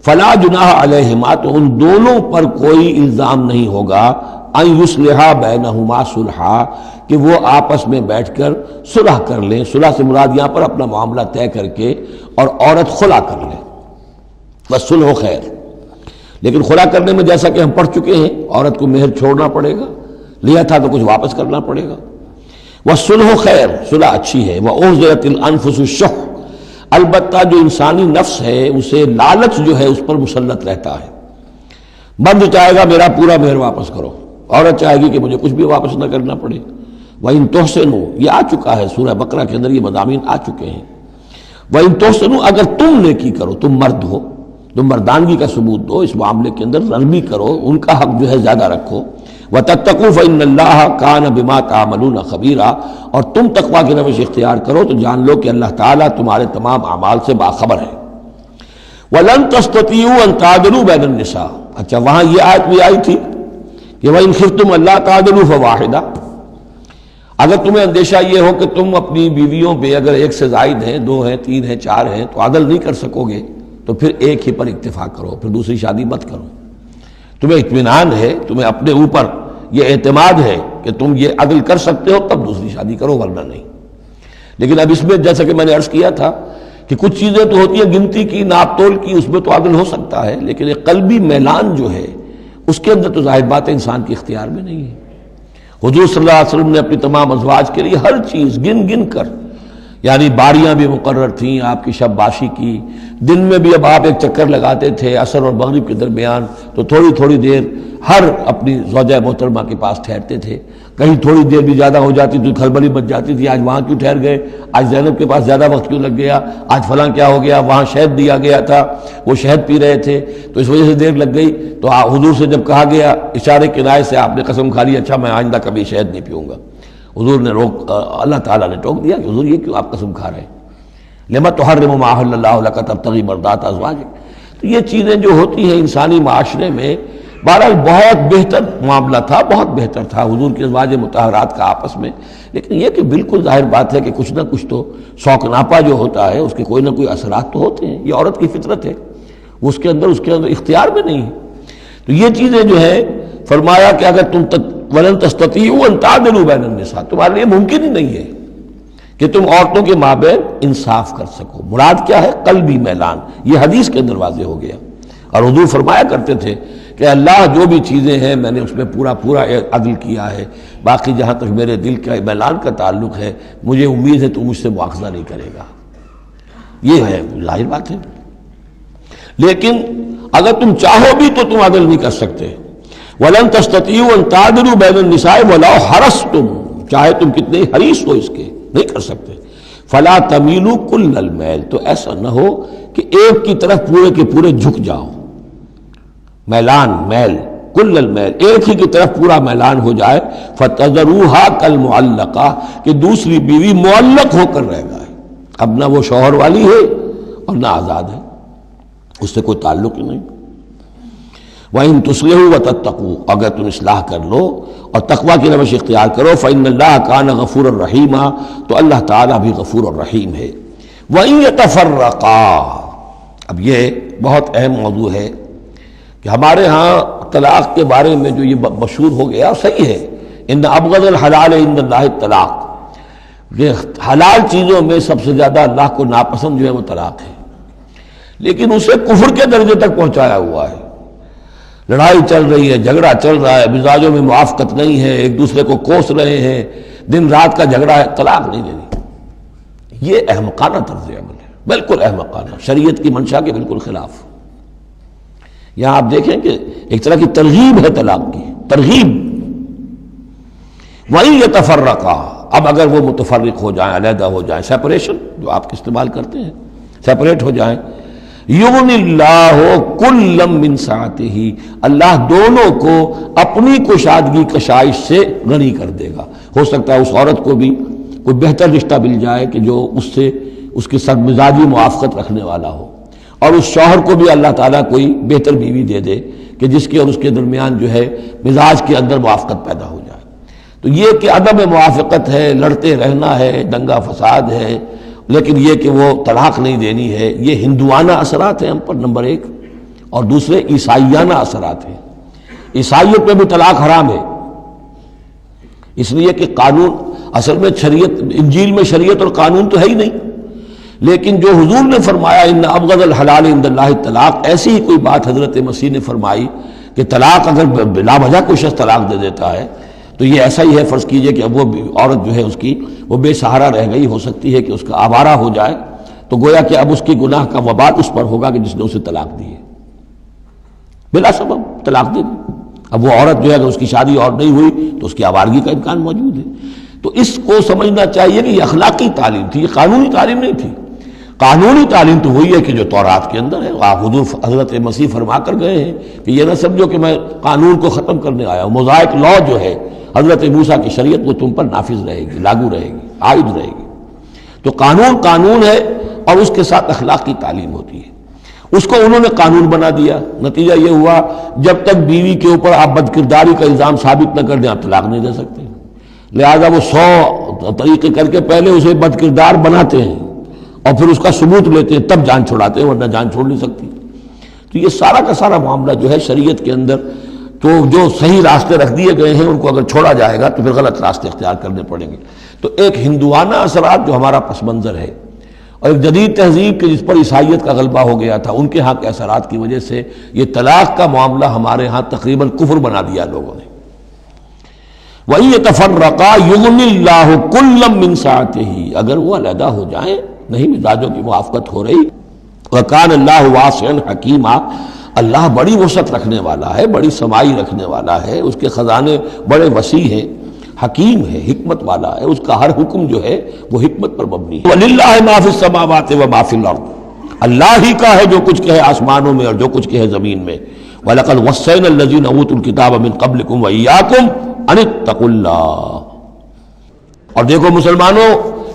فلا جناح علیہما، تو ان دونوں پر کوئی الزام نہیں ہوگا، ان یصلحا بینہما صلحا، کہ وہ آپس میں بیٹھ کر صلح کر لیں۔ صلح سے مراد یہاں پر اپنا معاملہ طے کر کے اور عورت خلا کر لے، بس صلح و خیر۔ لیکن خلا کرنے میں جیسا کہ ہم پڑھ چکے ہیں عورت کو مہر چھوڑنا پڑے گا، لیا تھا تو کچھ واپس کرنا پڑے گا۔ والصلح خیر، صلح اچھی ہے۔ وَأُحْضِرَتِ الْأَنفُسُ الشُّحَّ، البتہ جو انسانی نفس ہے اسے لالچ جو ہے اس پر مسلط رہتا ہے، مرد چاہے گا میرا پورا مہر واپس کرو، عورت چاہے گی کہ مجھے کچھ بھی واپس نہ کرنا پڑے۔ وَإِن تُحْسِنُوا، یہ آ چکا ہے سورہ بقرہ کے اندر، یہ مضامین آ چکے ہیں۔ وَإِن تُحْسِنُوا، اگر تم نیکی کرو، تم مرد ہو، تم مردانگی کا ثبوت دو، اس معاملے کے اندر نرمی کرو، ان کا حق جو ہے زیادہ رکھو۔ وَتَتَّقُوا فَإِنَّ اللَّهَ كَانَ بِمَا تَعْمَلُونَ خَبِيرًا، اور تم تقویٰ کی روش اختیار کرو تو جان لو کہ اللہ تعالیٰ تمہارے تمام اعمال سے باخبر ہے۔ وَلَن تَسْتَطِيعُوا أَن تَعْدِلُوا بَيْنَ النِّسَاءِ، اچھا وہاں یہ آیت بھی آئی تھی کہ وَإِنْ خِفْتُمْ أَلَّا تَعْدِلُوا فَوَاحِدَةً، اگر تمہیں اندیشہ یہ ہو کہ تم اپنی بیویوں پہ اگر ایک سے زائد ہیں، دو ہیں، تین ہیں، چار ہیں، تو عدل نہیں کر سکو گے تو پھر ایک ہی پر اکتفا کرو، پھر دوسری شادی مت کرو۔ تمہیں اطمینان ہے، تمہیں اپنے اوپر یہ اعتماد ہے کہ تم یہ عدل کر سکتے ہو تب دوسری شادی کرو، ورنہ نہیں۔ لیکن اب اس میں جیسا کہ میں نے عرض کیا تھا کہ کچھ چیزیں تو ہوتی ہیں گنتی کی، ناپ تول کی، اس میں تو عدل ہو سکتا ہے، لیکن ایک قلبی میلان جو ہے اس کے اندر تو ظاہر بات ہے انسان کے اختیار میں نہیں ہے۔ حضور صلی اللہ علیہ وسلم نے اپنی تمام ازواج کے لیے ہر چیز گن گن کر، یعنی باریاں بھی مقرر تھیں آپ کی شب باشی کی، دن میں بھی اب آپ ایک چکر لگاتے تھے عصر اور مغرب کے درمیان، تو تھوڑی تھوڑی دیر ہر اپنی زوجہ محترمہ کے پاس ٹھہرتے تھے، کہیں تھوڑی دیر بھی زیادہ ہو جاتی تو کھلبلی مچ جاتی تھی، آج وہاں کیوں ٹھہر گئے، آج زینب کے پاس زیادہ وقت کیوں لگ گیا، آج فلاں کیا ہو گیا، وہاں شہد دیا گیا تھا وہ شہد پی رہے تھے تو اس وجہ سے دیر لگ گئی۔ تو حضور سے جب کہا گیا اشارے کنائے سے آپ نے قسم کھا لی اچھا میں آئندہ کبھی شہد نہیں پیوں گا، حضور نے اللہ تعالیٰ نے ٹوک دیا کہ حضور یہ کیوں آپ قسم کھا رہے ہیں، لما تحرم ما احل اللہ لک تبتغی مرضات ازواجک۔ تو یہ چیزیں جو ہوتی ہیں انسانی معاشرے میں، بہرحال بہت بہتر معاملہ تھا، بہت بہتر تھا حضور کی ازواج مطہرات کا آپس میں، لیکن یہ کہ بالکل ظاہر بات ہے کہ کچھ نہ کچھ تو شوق ناپا جو ہوتا ہے اس کے کوئی نہ کوئی اثرات تو ہوتے ہیں، یہ عورت کی فطرت ہے، اس کے اندر اختیار میں نہیں ہے۔ تو یہ چیزیں جو ہے فرمایا کہ اگر تم وَلَن تَسْتَطِيعُوا أَن تَعْدِلُوا بَيْنَ النِّسَاءِ، تمہارے لیے ممکن ہی نہیں ہے کہ تم عورتوں کے مابین انصاف کر سکو۔ مراد کیا ہے؟ قلبی میلان، یہ حدیث کے اندر واضح ہو گیا۔ اور حضور فرمایا کرتے تھے کہ اللہ جو بھی چیزیں ہیں میں نے اس میں پورا عدل کیا ہے، باقی جہاں تک میرے دل کا میلان کا تعلق ہے مجھے امید ہے تو مجھ سے مواخذہ نہیں کرے گا، یہ ہے ظاہر بات ہے۔ لیکن اگر تم چاہو بھی تو تم عدل نہیں کر سکتے۔ وَلَن تَسْتَطِيعُوا أَن تَعْدِلُوا بَيْنَ النِّسَاءِ وَلَوْ حَرَصْتُمْ، چاہے تم کتنے حریص ہو اس کے نہیں کر سکتے۔ فَلَا تَمِيلُوا كُلَّ الْمَيْلِ، تو ایسا نہ ہو کہ ایک کی طرف پورے کے پورے جھک جاؤ، میلان، میل، کل المیل، ایک ہی کی طرف پورا میلان ہو جائے، فَتَذَرُوهَا كَالْمُعَلَّقَةِ کہ دوسری بیوی معلق ہو کر رہ جائے، اب نہ وہ شوہر والی ہے اور نہ آزاد ہے، اس سے کوئی تعلق ہی نہیں۔ وَإِن تُصْلِحُوا وَتَتَّقُوا اگر تم اصلاح کر لو اور تقوی کی روش اختیار کرو، فَإِنَّ اللَّهَ كَانَ غَفُورًا رَحِيمًا تو اللہ تعالیٰ بھی غفور الرحیم ہے۔ وَإِن يَتَفَرَّقَا اب یہ بہت اہم موضوع ہے کہ ہمارے ہاں طلاق کے بارے میں جو یہ مشہور ہو گیا صحیح ہے، ان ابغض الحلال عند اللہ الطلاق، یہ حلال چیزوں میں سب سے زیادہ اللہ کو ناپسند جو ہے وہ طلاق ہے، لیکن اسے کفر کے درجے تک پہنچایا ہوا ہے۔ لڑائی چل رہی ہے، جھگڑا چل رہا ہے، مزاجوں میں موافقت نہیں ہے، ایک دوسرے کو کوس رہے ہیں، دن رات کا جھگڑا ہے، طلاق نہیں دینی، یہ احمقانہ طرز عمل ہے، بالکل احمقانہ، شریعت کی منشا کے بالکل خلاف۔ یہاں آپ دیکھیں کہ ایک طرح کی ترغیب ہے طلاق کی، ترغیب۔ وَإِن يَتَفَرَّقَا اب اگر وہ متفرق ہو جائیں، علیحدہ ہو جائیں، سیپریشن جو آپ استعمال کرتے ہیں، سیپریٹ ہو جائیں، یغنی اللہ کلا من سعتہ اللہ دونوں کو اپنی کشادگی کشائش سے غنی کر دے گا۔ ہو سکتا ہے اس عورت کو بھی کوئی بہتر رشتہ مل جائے کہ جو اس سے اس کی سب مزاجی موافقت رکھنے والا ہو، اور اس شوہر کو بھی اللہ تعالیٰ کوئی بہتر بیوی دے دے کہ جس کے اور اس کے درمیان جو ہے مزاج کے اندر موافقت پیدا ہو جائے۔ تو یہ کہ عدم موافقت ہے، لڑتے رہنا ہے، دنگا فساد ہے، لیکن یہ کہ وہ طلاق نہیں دینی ہے، یہ ہندوانہ اثرات ہیں ہم پر نمبر ایک، اور دوسرے عیسائیانہ اثرات ہیں۔ عیسائیت میں بھی طلاق حرام ہے، اس لیے کہ قانون اصل میں شریعت، انجیل میں شریعت اور قانون تو ہے ہی نہیں، لیکن جو حضور نے فرمایا ان ابغض الحلال عند اللہ الطلاق، ایسی ہی کوئی بات حضرت مسیح نے فرمائی کہ طلاق اگر بلا وجہ کوئی شخص طلاق دے دیتا ہے تو یہ ایسا ہی ہے، فرض کیجئے کہ اب وہ عورت جو ہے اس کی وہ بے سہارا رہ گئی، ہو سکتی ہے کہ اس کا آوارہ ہو جائے، تو گویا کہ اب اس کی گناہ کا وبال اس پر ہوگا کہ جس نے اسے طلاق دی ہے، بلا سبب طلاق دے دی۔ اب وہ عورت جو ہے اگر اس کی شادی اور نہیں ہوئی تو اس کی آوارگی کا امکان موجود ہے۔ تو اس کو سمجھنا چاہیے کہ یہ اخلاقی تعلیم تھی، یہ قانونی تعلیم نہیں تھی۔ قانونی تعلیم تو وہی ہے کہ جو تورات کے اندر ہے، آپ حضور حضرت مسیح فرما کر گئے ہیں کہ یہ نہ سمجھو کہ میں قانون کو ختم کرنے آیا ہوں، موزائک لا جو ہے حضرت موسیٰ کی شریعت وہ تم پر نافذ رہے گی، لاگو رہے گی، عائد رہے گی۔ تو قانون قانون ہے اور اس کے ساتھ اخلاق کی تعلیم ہوتی ہے، اس کو انہوں نے قانون بنا دیا، نتیجہ یہ ہوا جب تک بیوی کے اوپر آپ بد کرداری کا الزام ثابت نہ کر دیں آپ طلاق نہیں دے سکتے، لہذا وہ 100 طریقے کر کے پہلے اسے بد کردار بناتے ہیں اور پھر اس کا ثبوت لیتے ہیں، تب جان چھڑاتے ہیں، ورنہ جان چھوڑ نہیں سکتی۔ تو یہ سارا کا سارا معاملہ جو ہے شریعت کے اندر تو جو صحیح راستے رکھ دیے گئے ہیں ان کو اگر چھوڑا جائے گا تو پھر غلط راستے اختیار کرنے پڑیں گے۔ تو ایک ہندوانہ اثرات جو ہمارا پس منظر ہے، اور ایک جدید تہذیب کے جس پر عیسائیت کا غلبہ ہو گیا تھا، ان کے ہاں کے اثرات کی وجہ سے یہ طلاق کا معاملہ ہمارے ہاں تقریباً کفر بنا دیا لوگوں نے۔ وَإِن يَتَفَرَّقَا يُغْنِ اللَّهُ كُلًّا مِّن سَعَتِهِ اگر وہ علیحدہ ہو جائیں، نہیں مزاجوں کی موافقت ہو رہی، وَكَانَ اللَّهُ وَاسِعًا حَكِيمًا اللہ بڑی وسعت رکھنے والا ہے، بڑی سمائی رکھنے والا ہے، اس کے خزانے بڑے وسیع ہیں، حکیم ہے، حکمت والا ہے، اس کا ہر حکم جو ہے وہ حکمت پر مبنی ہے۔ وَلِلَّهِ مَا فِي السَّمَاوَاتِ وَمَا فِي الْأَرْضِ اللہ ہی کا ہے جو کچھ کہ ہے آسمانوں میں اور جو کچھ کہ ہے زمین میں۔ وَلَقَدْ وَصَّيْنَا الَّذِينَ أُوتُوا الْكِتَابَ مِن قَبْلِكُمْ وَإِيَّاكُمْ أَنِ اتَّقُوا اللَّهَ اور دیکھو مسلمانوں،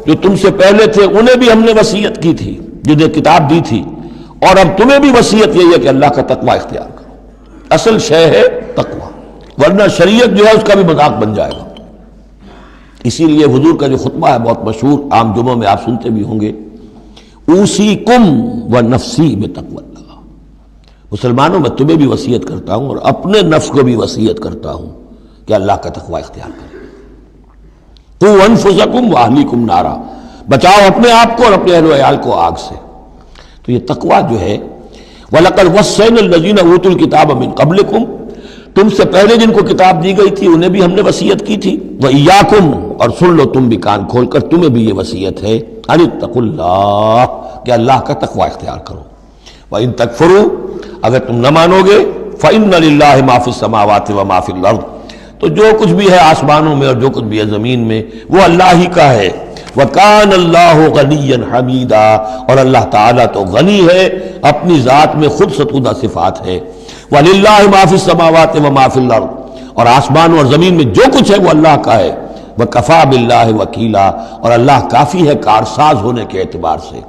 جو تم سے پہلے تھے انہیں بھی ہم نے وصیت کی تھی، جنہیں کتاب دی تھی، اور اب تمہیں بھی وصیت یہی ہے کہ اللہ کا تقوی اختیار کرو، اصل شے ہے تقوی، ورنہ شریعت جو ہے اس کا بھی مذاق بن جائے گا۔ اسی لیے حضور کا جو خطبہ ہے بہت مشہور، عام جمعوں میں آپ سنتے بھی ہوں گے، اوصیکم ونفسی بتقوی اللہ، مسلمانوں میں تمہیں بھی وصیت کرتا ہوں اور اپنے نفس کو بھی وصیت کرتا ہوں کہ اللہ کا تقوی اختیار کریں۔ قوا انفسکم واہلیکم نارا، بچاؤ اپنے آپ کو اور اپنے اہل و عیال کو آگ سے۔ تو یہ تقوی جو ہے، وَلَقَدْ وَصَّيْنَا الَّذِينَ أُوتُوا الْكِتَابَ مِن قَبْلِكُمْ تم سے پہلے جن کو کتاب دی گئی تھی انہیں بھی ہم نے وصیت کی تھی، وَإِيَّاكُمْ اور سن لو تم بھی کان کھول کر، تمہیں بھی یہ وصیت ہے، أَنِ اتَّقُوا اللَّهَ کہ اللہ کا تقوی اختیار کرو۔ وَإِن تَكْفُرُوا اگر تم نہ مانو گے، فَإِنَّ لِلَّهِ مَا فِي السَّمَاوَاتِ وَمَا فِي الْأَرْضِ تو جو کچھ بھی ہے آسمانوں میں اور جو کچھ بھی ہے زمین میں وہ اللہ ہی کا ہے۔ وَكَانَ اللَّهُ غَنِيًّا حَمِيدًا اور اللہ تعالیٰ تو غنی ہے، اپنی ذات میں خود ستودہ صفات ہے۔ وَلِلَّهِ مَا فِي السَّمَاوَاتِ وَمَا فِي الْأَرْضِ، اور آسمان اور زمین میں جو کچھ ہے وہ اللہ کا ہے. وَكَفَى بِاللَّهِ وَكِيلًا، اور اللہ کافی ہے کارساز ہونے کے اعتبار سے.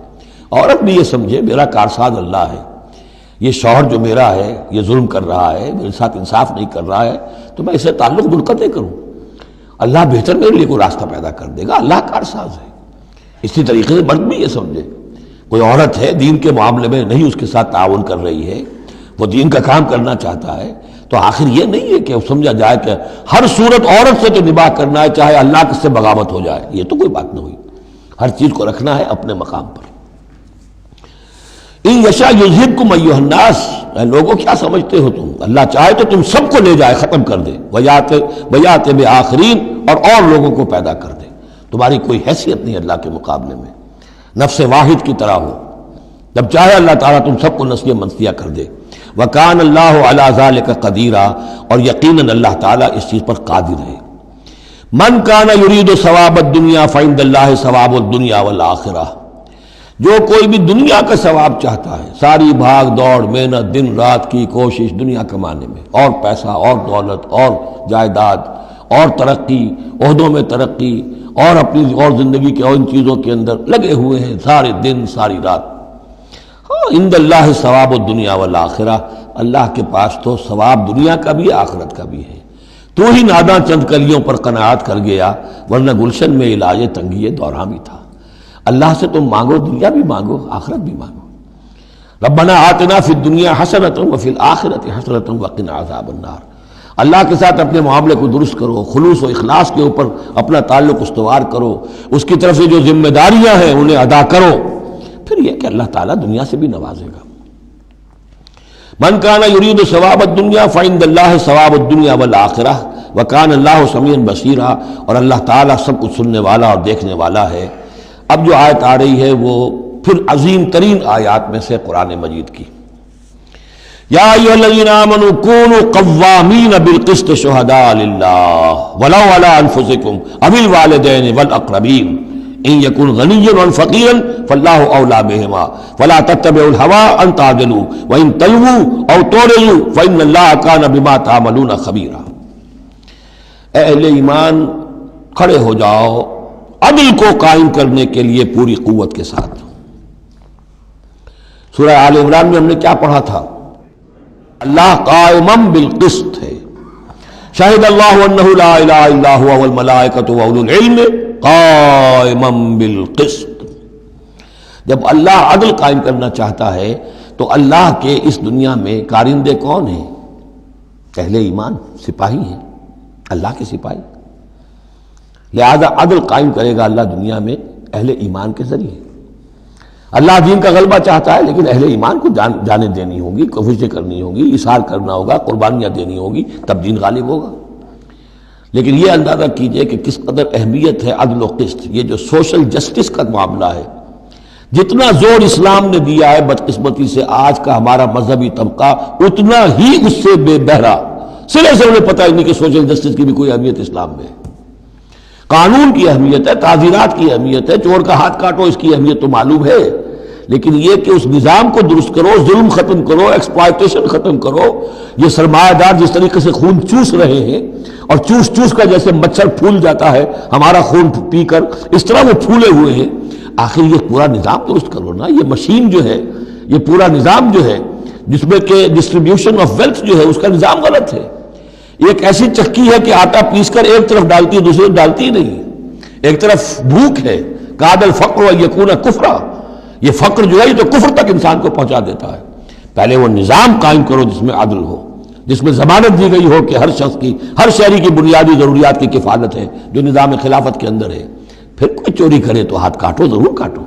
عورت بھی یہ سمجھے میرا کارساز اللہ ہے. یہ شوہر جو میرا ہے یہ ظلم کر رہا ہے، میرے ساتھ انصاف نہیں کر رہا ہے، تو میں اسے تعلق منقطع کروں. اللہ بہتر میرے لیے کوئی راستہ پیدا کر دے گا. اللہ کارساز ہے. اسی طریقے سے مرد بھی یہ سمجھے کوئی عورت ہے دین کے معاملے میں نہیں اس کے ساتھ تعاون کر رہی ہے، وہ دین کا کام کرنا چاہتا ہے، تو آخر یہ نہیں ہے کہ سمجھا جائے کہ ہر صورت عورت سے تو نباہ کرنا ہے چاہے اللہ کس سے بغاوت ہو جائے. یہ تو کوئی بات نہ ہوئی. ہر چیز کو رکھنا ہے اپنے مقام پر. ان یشاء یذہبکم ایھا الناس، اے لوگوں کیا سمجھتے ہو تم، اللہ چاہے تو تم سب کو لے جائے، ختم کر دے. ویات بآخرین، اور لوگوں کو پیدا کر دے. تمہاری کوئی حیثیت نہیں اللہ کے مقابلے میں، نفس واحد کی طرح ہو. جب چاہے اللہ تعالیٰ تم سب کو نسیہ منسیہ کر دے. وَكَانَ اللَّهُ عَلَىٰ ذَلِكَ قَدِيرًا، اور یقیناً اللہ تعالیٰ اس چیز پر قادر ہے. مَنْ كَانَ يُرِيدُ ثَوَابَ الدُّنْيَا فَعِندَ اللَّهِ ثَوَابُ الدُّنْيَا وَالْآخِرَةِ، جو کوئی بھی دنیا کا ثواب چاہتا ہے، ساری بھاگ دوڑ محنت دن رات کی کوشش دنیا کمانے میں، اور پیسہ اور دولت اور جائیداد اور ترقی، عہدوں میں ترقی، اور اپنی اور زندگی کے اور ان چیزوں کے اندر لگے ہوئے ہیں سارے دن ساری رات. عند اللہ ثواب الدنیا والآخرہ، اللہ کے پاس تو ثواب دنیا کا بھی آخرت کا بھی ہے. تو ہی ناداں چند کلیوں پر قناعت کر گیا، ورنہ گلشن میں علاج تنگی دوران بھی تھا. اللہ سے تم مانگو، دنیا بھی مانگو آخرت بھی مانگو. ربنا آتنا فی الدنیا حسنۃ وفی الآخرۃ حسنۃ وقنا عذاب النار. اللہ کے ساتھ اپنے معاملے کو درست کرو، خلوص و اخلاص کے اوپر اپنا تعلق استوار کرو، اس کی طرف سے جو ذمہ داریاں ہیں انہیں ادا کرو، پھر یہ کہ اللہ تعالیٰ دنیا سے بھی نوازے گا. من کان یرید ثواب الدنیا فعند اللہ ثواب الدنیا والآخرہ وکان اللہ سمیعا بصیرا، اور اللہ تعالیٰ سب کچھ سننے والا اور دیکھنے والا ہے. اب جو آیت آ رہی ہے وہ پھر عظیم ترین آیات میں سے قرآن مجید کی. یا ایھا الذین آمنوا کونوا قوامین بالقسط شہداء للہ ولو علی انفسکم او الوالدین والاقربین ان یکن غنیا او فقیرا فاللہ اولی بہما فلا تتبعوا الہوی ان تعدلوا وان تلووا او تعرضوا فان اللہ کان بما تعملون خبیرا. اے اہل ایمان کھڑے ہو جاؤ عدل کو قائم کرنے کے لیے پوری قوت کے ساتھ. سورہ آل عمران میں ہم نے کیا پڑھا تھا؟ اللہ قائما بالقسط ہے. شہد اللہ انہ لا الہ الا هو والملائکۃ واولو العلم قائما بالقسط. جب اللہ عدل قائم کرنا چاہتا ہے تو اللہ کے اس دنیا میں کارندے کون ہیں؟ اہل ایمان، سپاہی ہیں، اللہ کے سپاہی. لہذا عدل قائم کرے گا اللہ دنیا میں اہل ایمان کے ذریعے. اللہ دین کا غلبہ چاہتا ہے لیکن اہل ایمان کو جانیں دینی ہوگی، کوششیں کرنی ہوگی، اصرار کرنا ہوگا، قربانیاں دینی ہوگی، تب دین غالب ہوگا. لیکن یہ اندازہ کیجئے کہ کس قدر اہمیت ہے عدل و قسط. یہ جو سوشل جسٹس کا معاملہ ہے، جتنا زور اسلام نے دیا ہے بدقسمتی سے آج کا ہمارا مذہبی طبقہ اتنا ہی اس سے بے بہرا، سرے سے انہیں پتہ ہی نہیں کہ سوشل جسٹس کی بھی کوئی اہمیت اسلام میں ہے. قانون کی اہمیت ہے، تعزیرات کی اہمیت ہے، چور کا ہاتھ کاٹو اس کی اہمیت تو معلوم ہے، لیکن یہ کہ اس نظام کو درست کرو، ظلم ختم کرو، ایکسپلائٹیشن ختم کرو. یہ سرمایہ دار جس طریقے سے خون چوس رہے ہیں اور چوس چوس کر جیسے مچھر پھول جاتا ہے ہمارا خون پی کر، اس طرح وہ پھولے ہوئے ہیں. آخر یہ پورا نظام درست کرو نا. یہ مشین جو ہے، یہ پورا نظام جو ہے جس میں کہ ڈسٹریبیوشن آف ویلتھ جو ہے اس کا نظام غلط ہے. ایک ایسی چکی ہے کہ آٹا پیس کر ایک طرف ڈالتی ہے دوسری طرف ڈالتی ہی نہیں. ایک طرف بھوک ہے، کاد الفقر و یکون کفرا. یہ فقر جو ہے یہ تو کفر تک انسان کو پہنچا دیتا ہے. پہلے وہ نظام قائم کرو جس میں عدل ہو، جس میں ضمانت دی گئی ہو کہ ہر شخص کی، ہر شہری کی بنیادی ضروریات کی کفالت ہے جو نظام خلافت کے اندر ہے. پھر کوئی چوری کرے تو ہاتھ کاٹو، ضرور کاٹو،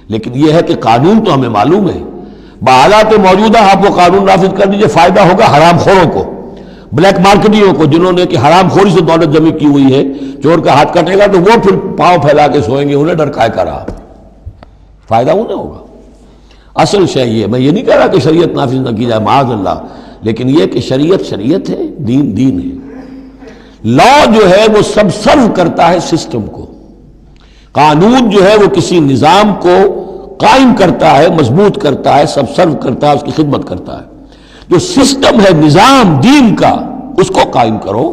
لیکن یہ ہے کہ قانون تو ہمیں معلوم ہے. بحالات موجودہ آپ وہ قانون نافذ کر دیجیے، فائدہ ہوگا حرام خوروں کو، بلیک مارکیٹیوں کو، جنہوں نے کہ حرام خوری سے دولت جمع کی ہوئی ہے. چور کا ہاتھ کٹے گا تو وہ پھر پاؤں پھیلا کے سوئیں گے، انہیں ڈر کائے کا رہا، فائدہ انہیں ہوگا. اصل شے یہ، میں یہ نہیں کہہ رہا کہ شریعت نافذ نہ کی جائے معاذ اللہ، لیکن یہ کہ شریعت شریعت ہے، دین دین ہے. لا جو ہے وہ سب سرو کرتا ہے سسٹم کو. قانون جو ہے وہ کسی نظام کو قائم کرتا ہے، مضبوط کرتا ہے، سب سرو کرتا ہے، اس کی خدمت کرتا ہے. جو سسٹم ہے نظام دین کا اس کو قائم کرو،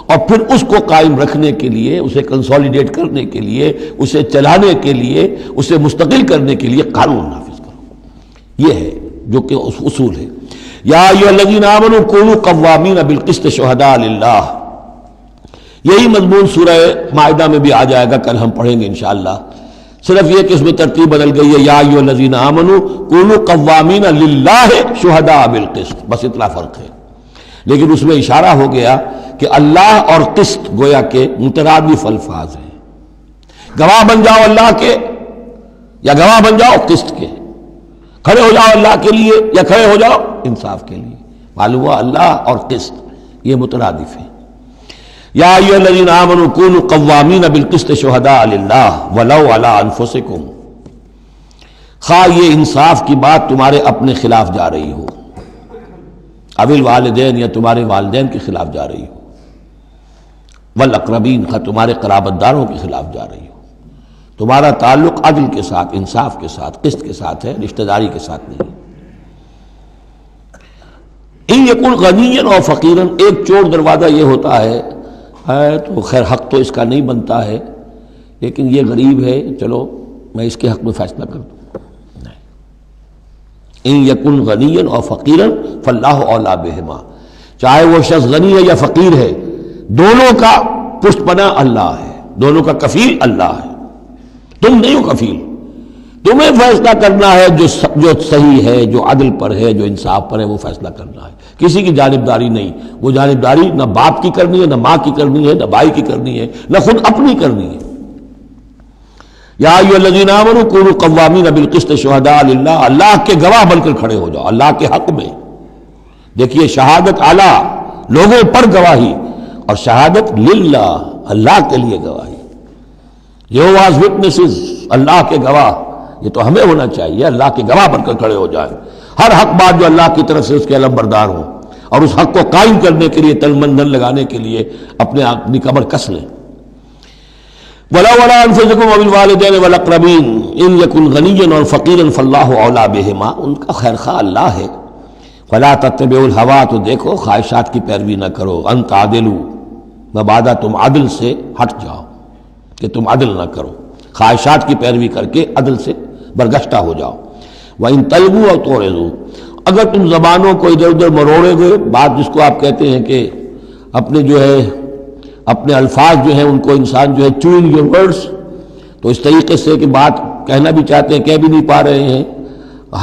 اور پھر اس کو قائم رکھنے کے لیے، اسے کنسولیڈیٹ کرنے کے لیے، اسے چلانے کے لیے، اسے مستقل کرنے کے لیے قانون نافذ کرو۔ یہ ہے جو کہ اصول ہے۔ یا ایھا الذین آمنوا کونوا قوامین بالقسط شہداء للہ، یہی مضمون سورہ مائدہ میں بھی آ جائے گا، کل ہم پڑھیں گے انشاءاللہ۔ صرف یہ کہ اس میں ترتیب بدل گئی ہے، یا ایھا الذین آمنوا کونوا قوامین للہ شہداء بالقسط، بس اتنا فرق ہے۔ لیکن اس میں اشارہ ہو گیا کہ اللہ اور قسط گویا کہ مترادف الفاظ ہیں۔ گواہ بن جاؤ اللہ کے، یا گواہ بن جاؤ قسط کے، کھڑے ہو جاؤ اللہ کے لیے یا کھڑے ہو جاؤ انصاف کے لیے۔ معلوم ہوا اللہ اور قسط یہ مترادف ہیں۔ یا ایھا الذین آمنوا کونوا قوامین بالقسط شہداء للہ ولو علی انفسکم، خواہ یہ انصاف کی بات تمہارے اپنے خلاف جا رہی ہو، اوی الوالدین یا تمہارے والدین کے خلاف جا رہی ہو، والاقربین خواہ تمہارے قرابت داروں کے خلاف جا رہی ہو، تمہارا تعلق عدل کے ساتھ، انصاف کے ساتھ، قسط کے ساتھ ہے، رشتہ داری کے ساتھ نہیں۔ ان یکن غنیا اور فقیرا، ایک چور دروازہ یہ ہوتا ہے تو خیر حق تو اس کا نہیں بنتا ہے، لیکن یہ غریب ہے، چلو میں اس کے حق میں فیصلہ کر دوں۔ ان یکن غنیا اور فقیرا فاللہ اولیٰ بہما، چاہے وہ شخص غنی ہے یا فقیر ہے، دونوں کا پشت پناہ اللہ ہے، دونوں کا کفیل اللہ ہے، تم نہیں ہو کفیل۔ تمہیں فیصلہ کرنا ہے جو صحیح ہے، جو عدل پر ہے، جو انصاف پر ہے، وہ فیصلہ کرنا ہے، کسی کی جانبداری نہیں۔ وہ جانبداری نہ باپ کی کرنی ہے، نہ ماں کی کرنی ہے، نہ بھائی کی کرنی ہے، نہ خود اپنی کرنی ہے۔ یا ایھا الذین آمنوا کونوا قوامین بالقسط شہداء للہ، اللہ کے گواہ بن کر کھڑے ہو جاؤ اللہ کے حق میں۔ دیکھیے شہادت اعلیٰ، لوگوں پر گواہی، اور شہادت للہ، اللہ کے لیے گواہی۔ یہوہاز وٹنسز، اللہ کے گواہ، یہ تو ہمیں ہونا چاہیے، اللہ کے گواہ بن کر کھڑے ہو جائیں، ہر حق بات جو اللہ کی طرف سے اس کے علم بردار ہوں، اور اس حق کو قائم کرنے کے لیے تن من دھن لگانے کے لیے اپنی کمر کس لیں۔ وَلَوْ عَلَىٰ أَنفُسِكُمْ وَبِالْوَالِدَيْنِ وَالْأَقْرَبِينَ إِنْ يَكُنْ غَنِيًّا أَوْ فَقِيرًا فَاللَّهُ أَوْلَىٰ بِهِمَا، ان کا خیر خواہ اللہ ہے۔ وَلَا تَتَّبِعُوا الْهَوَىٰ، تو دیکھو خواہشات کی پیروی نہ کرو، أَن تَعْدِلُوا، مبادا تم عدل سے ہٹ جاؤ، کہ تم عدل نہ کرو، خواہشات کی پیروی کر کے عدل سے برگشتہ ہو جاؤ۔ وَإِن تَلْوُوا أَوْ تُعْرِضُوا، اگر تم زبانوں کو ادھر ادھر مروڑے گے، بات جس کو آپ کہتے ہیں کہ اپنے الفاظ جو ہیں ان کو انسان جو ہے چوئنگ یور ورڈز، تو اس طریقے سے کہ بات کہنا بھی چاہتے ہیں کہہ بھی نہیں پا رہے ہیں،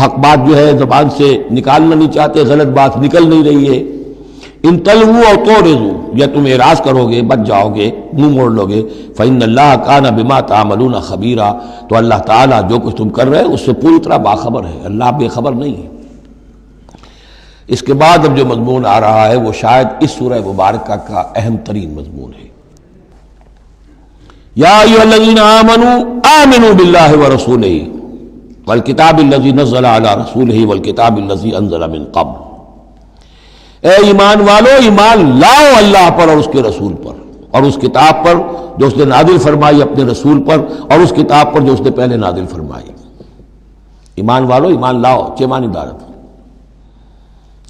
حق بات جو ہے زبان سے نکالنا نہیں چاہتے، غلط بات نکل نہیں رہی ہے۔ ان تلووا او تعرضوا، یا تم اعراض کرو گے، بچ جاؤ گے، منہ موڑ لو گے، فإن اللہ کان بما تعملون خبیرا، تو اللہ تعالیٰ جو کچھ تم کر رہے ہیں اس سے پوری طرح باخبر ہے، اللہ بے خبر نہیں ہے۔ اس کے بعد اب جو مضمون آ رہا ہے وہ شاید اس سورہ مبارکہ کا اہم ترین مضمون ہے۔ یا ایھا الذین آمنوا آمنوا باللہ ورسولہ والکتاب الذی نزل علی رسولہ والکتاب الذی انزل من قبل، اے ایمان والو، ایمان لاؤ اللہ پر اور اس کے رسول پر، اور اس کتاب پر جو اس نے نازل فرمائی اپنے رسول پر، اور اس کتاب پر جو اس نے پہلے نازل فرمائی۔ ایمان والو، ایمان لاؤ، چھ معنی دارت۔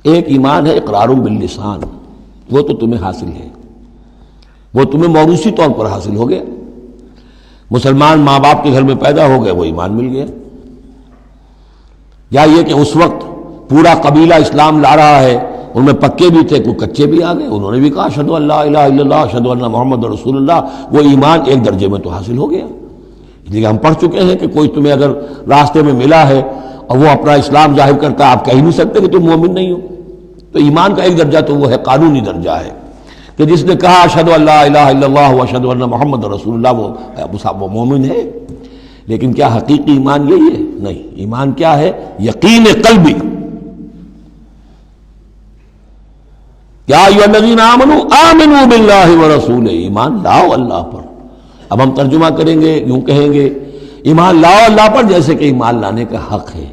ایک ایمان ہے اقرار باللسان، وہ تو تمہیں حاصل ہے، وہ تمہیں موروثی طور پر حاصل ہو گیا، مسلمان ماں باپ کے گھر میں پیدا ہو گئے، وہ ایمان مل گیا۔ یا یہ کہ اس وقت پورا قبیلہ اسلام لا رہا ہے، ان میں پکے بھی تھے، کوئی کچے بھی آ گئے، انہوں نے بھی کہا اشہد ان لا الہ الا اللہ اشہد ان محمد رسول اللہ، وہ ایمان ایک درجے میں تو حاصل ہو گیا۔ اس لیے ہم پڑھ چکے ہیں کہ کوئی تمہیں اگر راستے میں ملا ہے اور وہ اپنا اسلام ظاہر کرتا ہے، آپ کہہ نہیں سکتے کہ تم مومن نہیں ہو۔ تو ایمان کا ایک درجہ تو وہ ہے، قانونی درجہ ہے، کہ جس نے کہا اشہد ان لا الہ الا اللہ واشہد ان محمد رسول اللہ، وہ مومن ہے۔ لیکن کیا حقیقی ایمان یہی ہے؟ نہیں، ایمان کیا ہے؟ یقین قلبی۔ یا ایھا الذین آمنوا آمنوا باللہ ورسولہ، ایمان لاؤ اللہ پر۔ اب ہم ترجمہ کریں گے، یوں کہیں گے ایمان لاؤ اللہ پر جیسے کہ ایمان لانے کا حق ہے،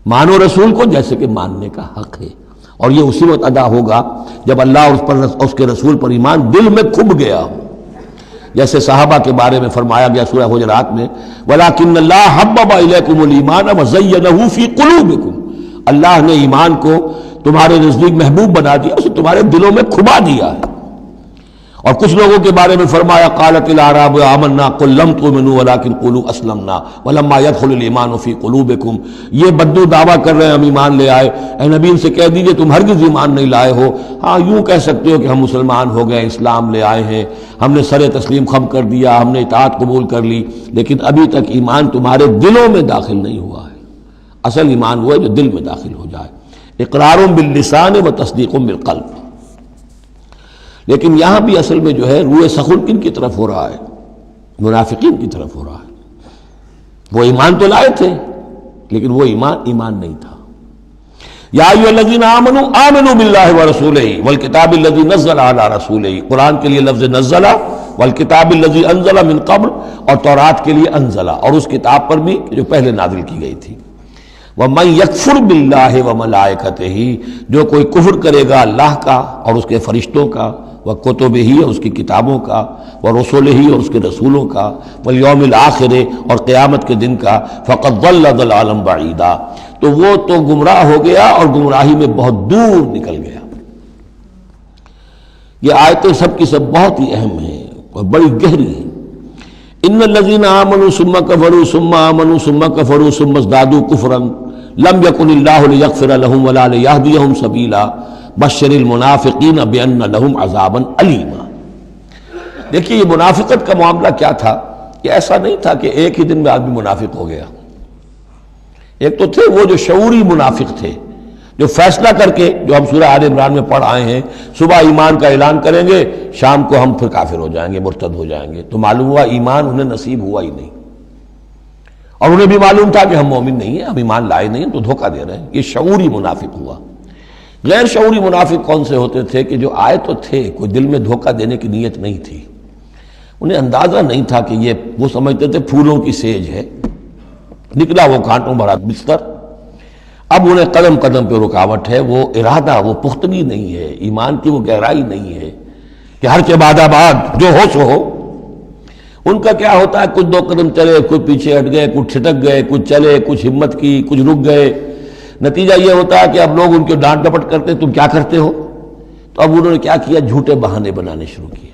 مانو رسول کو جیسے کہ ماننے کا حق ہے، اور یہ اسی وقت ادا ہوگا جب اللہ اور اس کے رسول پر ایمان دل میں کھب گیا ہو، جیسے صحابہ کے بارے میں فرمایا گیا سورہ حجرات میں وَلَٰكِنَّ اللَّهَ حَبَّبَ إِلَيْكُمُ الْإِيمَانَ وَزَيَّنَهُ فِي قُلُوبِكُمْ، اللہ نے ایمان کو تمہارے نزدیک محبوب بنا دیا، اسے تمہارے دلوں میں کھبا دیا ہے۔ اور کچھ لوگوں کے بارے میں فرمایا قالت الاعراب آمنا قل لم تؤمنوا ولکن قولوا اسلمنا ولما يدخل الايمان في قلوبكم، یہ بدو دعویٰ کر رہے ہیں ہم ایمان لے آئے۔ اے نبی ان سے کہہ دیجئے تم ہرگز ایمان نہیں لائے ہو، ہاں یوں کہہ سکتے ہو کہ ہم مسلمان ہو گئے، اسلام لے آئے ہیں، ہم نے سر تسلیم خم کر دیا، ہم نے اطاعت قبول کر لی، لیکن ابھی تک ایمان تمہارے دلوں میں داخل نہیں ہوا ہے۔ اصل ایمان وہ ہے جو دل میں داخل ہو جائے، اقرار باللسان و تصدیق بالقلب۔ لیکن یہاں بھی اصل میں جو ہے روئے سخن کن کی طرف ہو رہا ہے؟ منافقین کی طرف ہو رہا ہے۔ وہ ایمان تو لائے تھے لیکن وہ ایمان نہیں تھا۔ یا ایھا الذین آمنوا آمنوا باللہ ورسولہ والکتاب الذی نزل علی رسولہ، قرآن کے لیے لفظ نزل، والکتاب الذی انزل من قبل، اور تورات کے لیے انزل، اور اس کتاب پر بھی جو پہلے نازل کی گئی تھی۔ وَمَن يَكْفُرْ بِاللَّهِ وَمَلَائِكَتِهِ، جو کوئی کفر کرے گا اللہ کا اور اس کے فرشتوں کا، وَكُتُبِهِ اور اس کی کتابوں کا، وَرُسُلِهِ اور اس کے رسولوں کا، وَالْيَوْمِ الْآخِرِ اور قیامت کے دن کا، فَقَدْ ضَلَّ ضَلَالًا بَعِيدًا، تو وہ تو گمراہ ہو گیا اور گمراہی میں بہت دور نکل گیا۔ یہ آیتیں سب کی سب بہت ہی اہم ہیں اور بڑی گہری ہیں۔ ان الذین آمنوا ثم کفروا ثم آمنوا ثم کفروا ثم ازدادوا کفرا لم یکن اللہ لیغفر لهم ولا لیہدیہم سبیلا بشر المنافقین بان لهم عذابا الیما۔ دیکھیے یہ منافقت کا معاملہ کیا تھا؟ یہ ایسا نہیں تھا کہ ایک ہی دن میں آدمی منافق ہو گیا۔ ایک تو تھے وہ جو شعوری منافق تھے، جو فیصلہ کر کے، جو ہم سورہ آل عمران میں پڑھ آئے ہیں، صبح ایمان کا اعلان کریں گے، شام کو ہم پھر کافر ہو جائیں گے، مرتد ہو جائیں گے، تو معلوم ہوا ایمان انہیں نصیب ہوا ہی نہیں، اور انہیں بھی معلوم تھا کہ ہم مومن نہیں ہیں، ہم ایمان لائے نہیں ہیں، تو دھوکہ دے رہے ہیں۔ یہ شعوری منافق ہوا۔ غیر شعوری منافق کون سے ہوتے تھے؟ کہ جو آئے تو تھے، کوئی دل میں دھوکہ دینے کی نیت نہیں تھی، انہیں اندازہ نہیں تھا کہ یہ، وہ سمجھتے تھے پھولوں کی سیج ہے، نکلا وہ کانٹوں بھرا بستر۔ اب انہیں قدم قدم پہ رکاوٹ ہے، وہ ارادہ، وہ پختگی نہیں ہے، ایمان کی وہ گہرائی نہیں ہے کہ ہر کے بعد آباد جو ہو سو ہو۔ ان کا کیا ہوتا ہے، کچھ دو قدم چلے، کچھ پیچھے ہٹ گئے، کچھ چھٹک گئے، کچھ چلے، کچھ ہمت کی، کچھ رک گئے۔ نتیجہ یہ ہوتا ہے کہ اب لوگ ان کے ڈانٹ ڈپٹ کرتے، تم کیا کرتے ہو؟ تو اب انہوں نے کیا کیا، جھوٹے بہانے بنانے شروع کیے،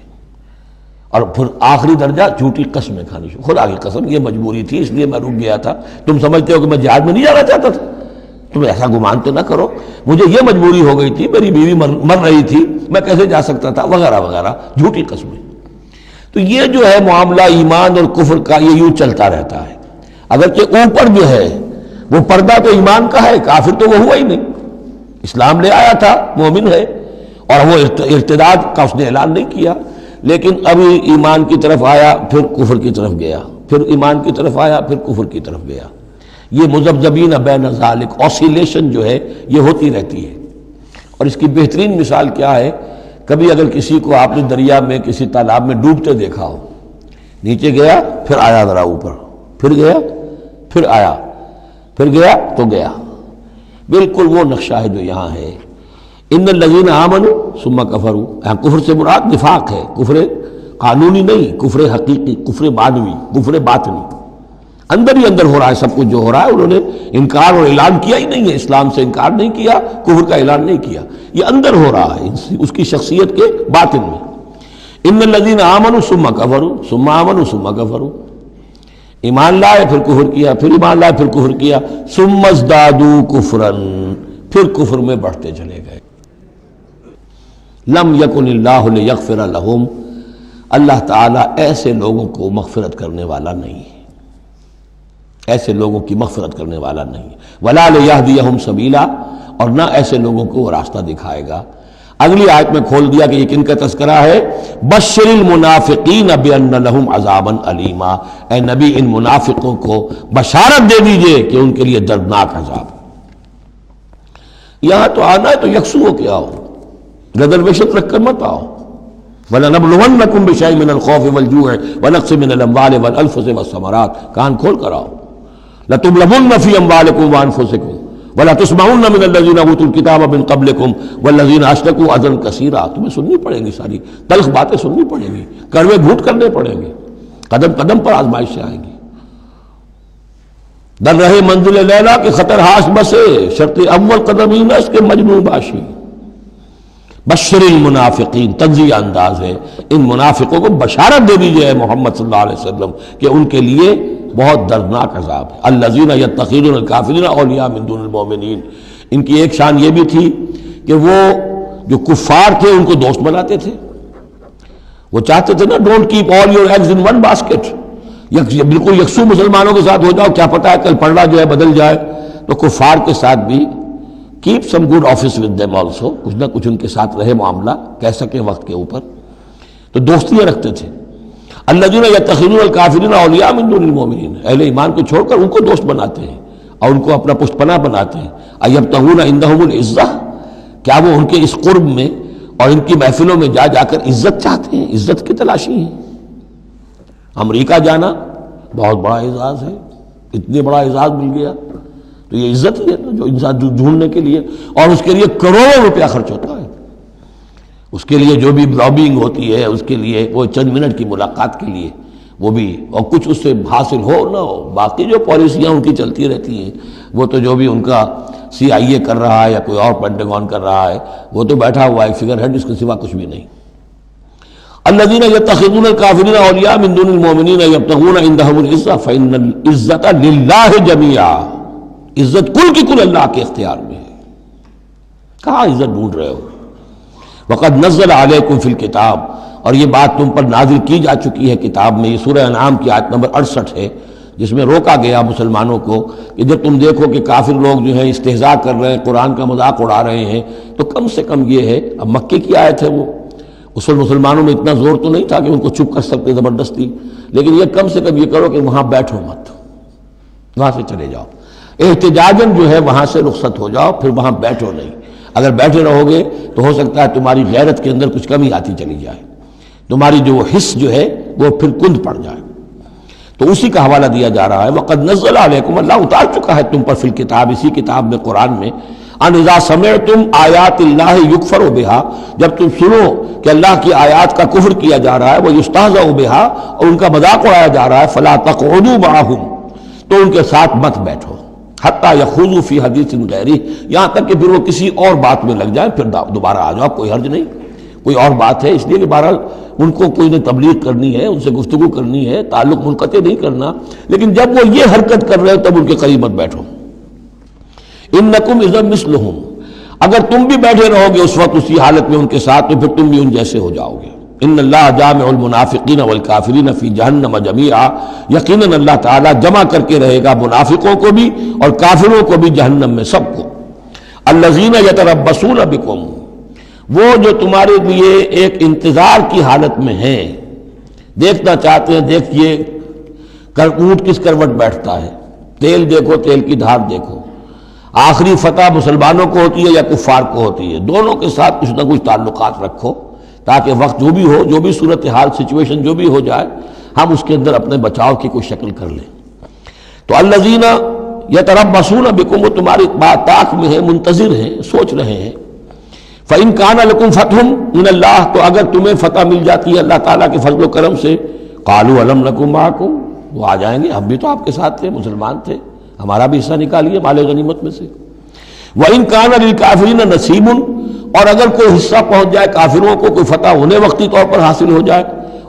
اور پھر آخری درجہ جھوٹی قسمیں کھانی شروع۔ خدا کی قسم یہ مجبوری تھی، اس لیے میں رک گیا تھا، تم سمجھتے ہو کہ میں جہاد میں نہیں جانا چاہتا تھا، تم ایسا گمان تو نہ کرو، مجھے یہ مجبوری ہو گئی تھی، میری بیوی مر رہی تھی، میں کیسے جا سکتا تھا، وغیرہ وغیرہ، جھوٹی قسمیں۔ تو یہ جو ہے معاملہ ایمان اور کفر کا، یہ یوں چلتا رہتا ہے۔ اگرچہ اوپر جو ہے وہ پردہ تو ایمان کا ہے، کافر تو وہ ہوا ہی نہیں، اسلام لے آیا تھا، مومن ہے، اور وہ ارتداد کا اس نے اعلان نہیں کیا، لیکن ابھی ایمان کی طرف آیا، پھر کفر کی طرف گیا، پھر ایمان کی طرف آیا، پھر کفر کی طرف گیا۔ یہ مذبذبین بین ذالک، اوسیلیشن جو ہے یہ ہوتی رہتی ہے۔ اور اس کی بہترین مثال کیا ہے، کبھی اگر کسی کو آپ نے دریا میں، کسی تالاب میں ڈوبتے دیکھا ہو، نیچے گیا پھر آیا ذرا اوپر، پھر گیا پھر آیا، پھر گیا تو گیا، بالکل وہ نقشہ ہے جو یہاں ہے۔ ان الذین آمنوا ثم کفروا، یہاں کفر سے مراد نفاق ہے، کفر قانونی نہیں، کفر حقیقی، کفر معنوی، کفر باطنی، اندر ہی اندر ہو رہا ہے سب کچھ جو ہو رہا ہے۔ انہوں نے انکار اور اعلان کیا ہی نہیں ہے، اسلام سے انکار نہیں کیا، کفر کا اعلان نہیں کیا، یہ اندر ہو رہا ہے اس کی شخصیت کے باطن میں۔ ان الذین آمنوا ثم کفروا ثم آمنوا ثم کفروا، ایمان لائے پھر کفر کیا، پھر ایمان لائے پھر کفر کیا، ثم ازدادوا کفرا، پھر کفر میں بڑھتے چلے گئے۔ لم یکن اللہ لیغفر لہم، اللہ تعالیٰ ایسے لوگوں کو مغفرت کرنے والا نہیں ہے، ایسے لوگوں کی مغفرت کرنے والا نہیں ہے، ولا لیہدیہم سبیلا، اور نہ ایسے لوگوں کو وہ راستہ دکھائے گا۔ اگلی آیت میں کھول دیا کہ یہ کن کا تذکرہ ہے، بشر المنافقین بان لہم عذابا علیما، اے نبی ان منافقوں کو بشارت دے دیجئے کہ ان کے لیے دردناک عذاب۔ یہاں تو آنا ہے تو یکسو ہو کے آؤ، ریزرویشن رکھ کر مت آؤ۔ وَلَنَبْلُوَنَّكُمْ بِشَيْءٍ مِّنَ الْخَوْفِ وَالْجُوعِ وَنَقْصٍ مِّنَ الْأَمْوَالِ وَالْأَنفُسِ وَالثَّمَرَاتِ، کان کھول کر آؤ۔ لَتُبْلَوُنَّ فِي أَمْوَالِكُمْ وَأَنفُسِكُمْ وَلَتُسْمَعُنَّ مِنَ الَّذِينَ أُوتُوا الْكِتَابَ مِن قَبْلِكُمْ وَالَّذِينَ أَشْرَكُوا أَذًى كَثِيرًا، تمہیں سننی پڑیں گی، ساری تلخ باتیں سننی پڑیں گی، کڑوے گھونٹ کرنے پڑیں گے، قدم قدم پر آزمائشیں آئیں گی۔ در رہے منزل لیلا کہ خطر ہاش بسے، شرط اول قدم ہی نس کے مجنون باشی۔ بشر المنافقین، تنزیہ انداز ہے، ان منافقوں کو بشارت دے دیجئے محمد صلی اللہ علیہ وسلم کہ ان کے لیے بہت دردناک عذاب ہے۔ الذین یتخذون الکافرین اولیاء من دون المؤمنین، ان کی ایک شان یہ بھی تھی کہ وہ جو کفار تھے ان کو دوست بناتے تھے۔ وہ چاہتے تھے نا don't keep all your eggs in one basket, بالکل یکسو مسلمانوں کے ساتھ ہو جاؤ، کیا پتہ ہے کل پلڑا جو ہے بدل جائے۔ تو کفار کے ساتھ بھی keep some good office with them also, کچھ نہ کچھ ان کے ساتھ رہے معاملہ، کہہ سکیں وقت کے اوپر، تو دوستیاں رکھتے تھے۔ الذین یتخذون الکافرین اولیاء من دون المؤمنین، اہل ایمان کو چھوڑ کر ان کو دوست بناتے ہیں اور ان کو اپنا پشت پناہ بناتے ہیں۔ ایبتغون عندہم العزہ، کیا وہ ان کے اس قرب میں اور ان کی محفلوں میں جا جا کر عزت چاہتے ہیں، عزت کی تلاشی ہیں۔ امریکہ جانا بہت بڑا اعزاز ہے، اتنے بڑا اعزاز مل گیا تو یہ عزت ہی ہے نا جو انسان ڈھونڈنے کے لیے، اور اس کے لیے کروڑوں روپیہ خرچ ہوتا ہے، اس کے لیے جو بھی لابینگ ہوتی ہے، اس کے لیے وہ چند منٹ کی ملاقات کے لیے وہ بھی، اور کچھ اس سے حاصل ہو نہ ہو، باقی جو پالیسیاں ان کی چلتی رہتی ہیں وہ تو جو بھی ان کا CIA کر رہا ہے یا کوئی اور پینٹاگون کر رہا ہے وہ تو بیٹھا ہوا ہے فگر ہیڈ، اس کے سوا کچھ بھی نہیں۔ الذین یتخذون الکافرین اولیاء من دون المؤمنین یبتغون عندہم العزہ فإن العزۃ للہ جمیعا، عزت کل کی کل اللہ کے اختیار میں ہے۔ کہاں عزت ڈھونڈ رہے ہو؟ وقد نزل علیکم فی الکتاب، اور یہ بات تم پر نازل کی جا چکی ہے کتاب میں، یہ سورہ انعام کی آیت نمبر 68 ہے، جس میں روکا گیا مسلمانوں کو کہ جب تم دیکھو کہ کافر لوگ جو ہیں استہزاء کر رہے ہیں، قرآن کا مذاق اڑا رہے ہیں، تو کم سے کم یہ ہے، اب مکے کی آیت ہے وہ، اس وقت مسلمانوں میں اتنا زور تو نہیں تھا کہ ان کو چپ کر سکتے زبردستی، لیکن یہ کم سے کم یہ کرو کہ وہاں بیٹھو مت، وہاں سے چلے جاؤ، احتجاجاً جو ہے وہاں سے رخصت ہو جاؤ، پھر وہاں بیٹھو نہیں۔ اگر بیٹھے رہو گے تو ہو سکتا ہے تمہاری غیرت کے اندر کچھ کمی آتی چلی جائے، تمہاری جو حس جو ہے وہ پھر کند پڑ جائے۔ تو اسی کا حوالہ دیا جا رہا ہے، وقد نزل علیکم، اللہ اتار چکا ہے تم پر فی الکتاب، اسی کتاب میں قرآن میں، ان اذا سمعتم آیات اللہ یکفر بہا، جب تم سنو کہ اللہ کی آیات کا کفر کیا جا رہا ہے، وہ یستہزأ بہا، اور ان کا مذاق اڑایا جا رہا ہے، فلا تقعدوا معہم، تو ان کے ساتھ مت بیٹھو، حتی یخوضوا فی حدیث غیرہ، یہاں تک کہ پھر وہ کسی اور بات میں لگ جائیں، پھر دوبارہ آ جاؤ، کوئی حرج نہیں، کوئی اور بات ہے، اس لیے کہ بہرحال ان کو کوئی نے تبلیغ کرنی ہے، ان سے گفتگو کرنی ہے، تعلق منقطع نہیں کرنا، لیکن جب وہ یہ حرکت کر رہے ہو تب ان کے قریب مت بیٹھو۔ انکم اذا مثلہم، اگر تم بھی بیٹھے رہو گے اس وقت اسی حالت میں ان کے ساتھ تو پھر تم بھی ان جیسے ہو جاؤ گے۔ ان اللہ جامع المنافقین والکافرین فی جہنم جمیعا، یقیناً اللہ تعالیٰ جمع کر کے رہے گا منافقوں کو بھی اور کافروں کو بھی جہنم میں، سب کو۔ الذین یتربصون بکم، وہ جو تمہارے لیے ایک انتظار کی حالت میں ہیں، دیکھنا چاہتے ہیں، دیکھیے اونٹ کس کروٹ بیٹھتا ہے، تیل دیکھو، تیل کی دھار دیکھو، آخری فتح مسلمانوں کو ہوتی ہے یا کفار کو ہوتی ہے، دونوں کے ساتھ کچھ نہ کچھ تعلقات رکھو تاکہ وقت جو بھی ہو، جو بھی صورتحال سچویشن جو بھی ہو جائے، ہم اس کے اندر اپنے بچاؤ کی کوئی شکل کر لیں۔ تو الذین یتربصون بکم، وہ تمہاری بات طاق میں ہے، منتظر ہیں، سوچ رہے ہیں۔ فَإِن كَانَ لَكُمْ فَتْحٌ مِّنَ اللَّهِ، تو اگر تمہیں فتح مل جاتی ہے اللہ تعالیٰ کے فضل و کرم سے، قَالُوا أَلَمْ نَكُن مَّعَكُمْ، وہ آ جائیں گے، ہم بھی تو آپ کے ساتھ تھے، مسلمان تھے، ہمارا بھی حصہ نکالیے مال غنیمت میں سے۔ وَإِن كَانَ لِلْكَافِرِينَ نَصِيبٌ، اور اگر کوئی حصہ پہنچ جائے کافروں کو، کوئی فتح انہیں وقتی طور پر حاصل ہو جائے،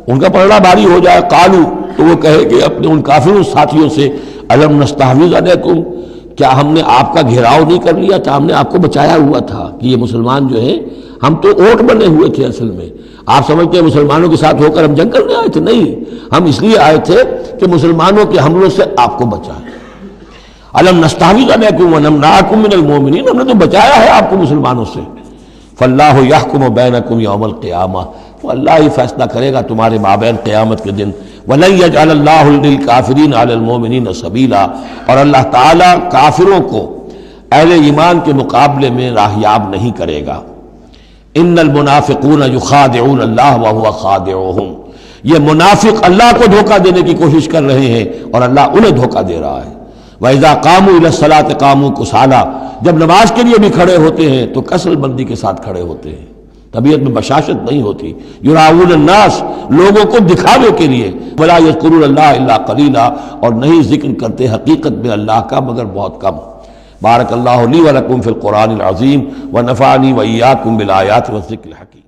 ان کا پلڑا بھاری ہو جائے، قالوا، تو وہ کہے کہ اپنے ان کافروں ساتھیوں سے، أَلَمْ نَسْتَحْوِذْ عَلَيْكُمْ، کیا ہم نے آپ کا گھیراؤ نہیں کر لیا تھا، ہم نے آپ کو بچایا ہوا تھا کہ یہ مسلمان جو ہیں، ہم تو اوٹ بنے ہوئے تھے اصل میں، آپ سمجھتے ہیں مسلمانوں کے ساتھ ہو کر ہم جنگ کرنے آئے تھے، نہیں، ہم اس لیے آئے تھے کہ مسلمانوں کے حملوں سے آپ کو بچائیں۔ أَلَمْ نَسْتَحْوِذْ عَلَيْكُمْ وَنَمْنَعْكُمْ مِنَ الْمُؤْمِنِينَ، ہم نے تو بچایا ہے آپ کو مسلمانوں سے۔ فَاللَّهُ يَحْكُمُ بَيْنَكُمْ يَوْمَ الْقِيَامَةِ، تو اللہ ہی فیصلہ کرے گا تمہارے مابین قیامت کے دن۔ وَلَن يَجْعَلَ اللَّهُ لِلْكَافِرِينَ عَلَى الْمُؤْمِنِينَ سَبِيلًا، اور اللہ تعالیٰ کافروں کو اہل ایمان کے مقابلے میں راہیاب نہیں کرے گا۔ ان المنافقون یخادعون اللہ وهو خادعهم، یہ منافق اللہ کو دھوکہ دینے کی کوشش کر رہے ہیں اور اللہ انہیں دھوکہ دے رہا ہے۔ وَإِذَا قَامُوا إِلَى الصَّلَاةِ قَامُوا كُسَالَىٰ، جب نماز کے لیے بھی کھڑے ہوتے ہیں تو کسل بندی کے ساتھ کھڑے ہوتے ہیں، طبیعت میں بشاشت نہیں ہوتی. یراؤن الناس، لوگوں کو دکھاوے کے لیے. ولا یذکرون اللہ الا قلیلا، اور نہیں ذکر کرتے حقیقت میں اللہ کا مگر بہت کم. بارک اللہ لی ولکم فی القرآن العظیم ونفعنی وإیاکم بالآیات والذکر الحکیم.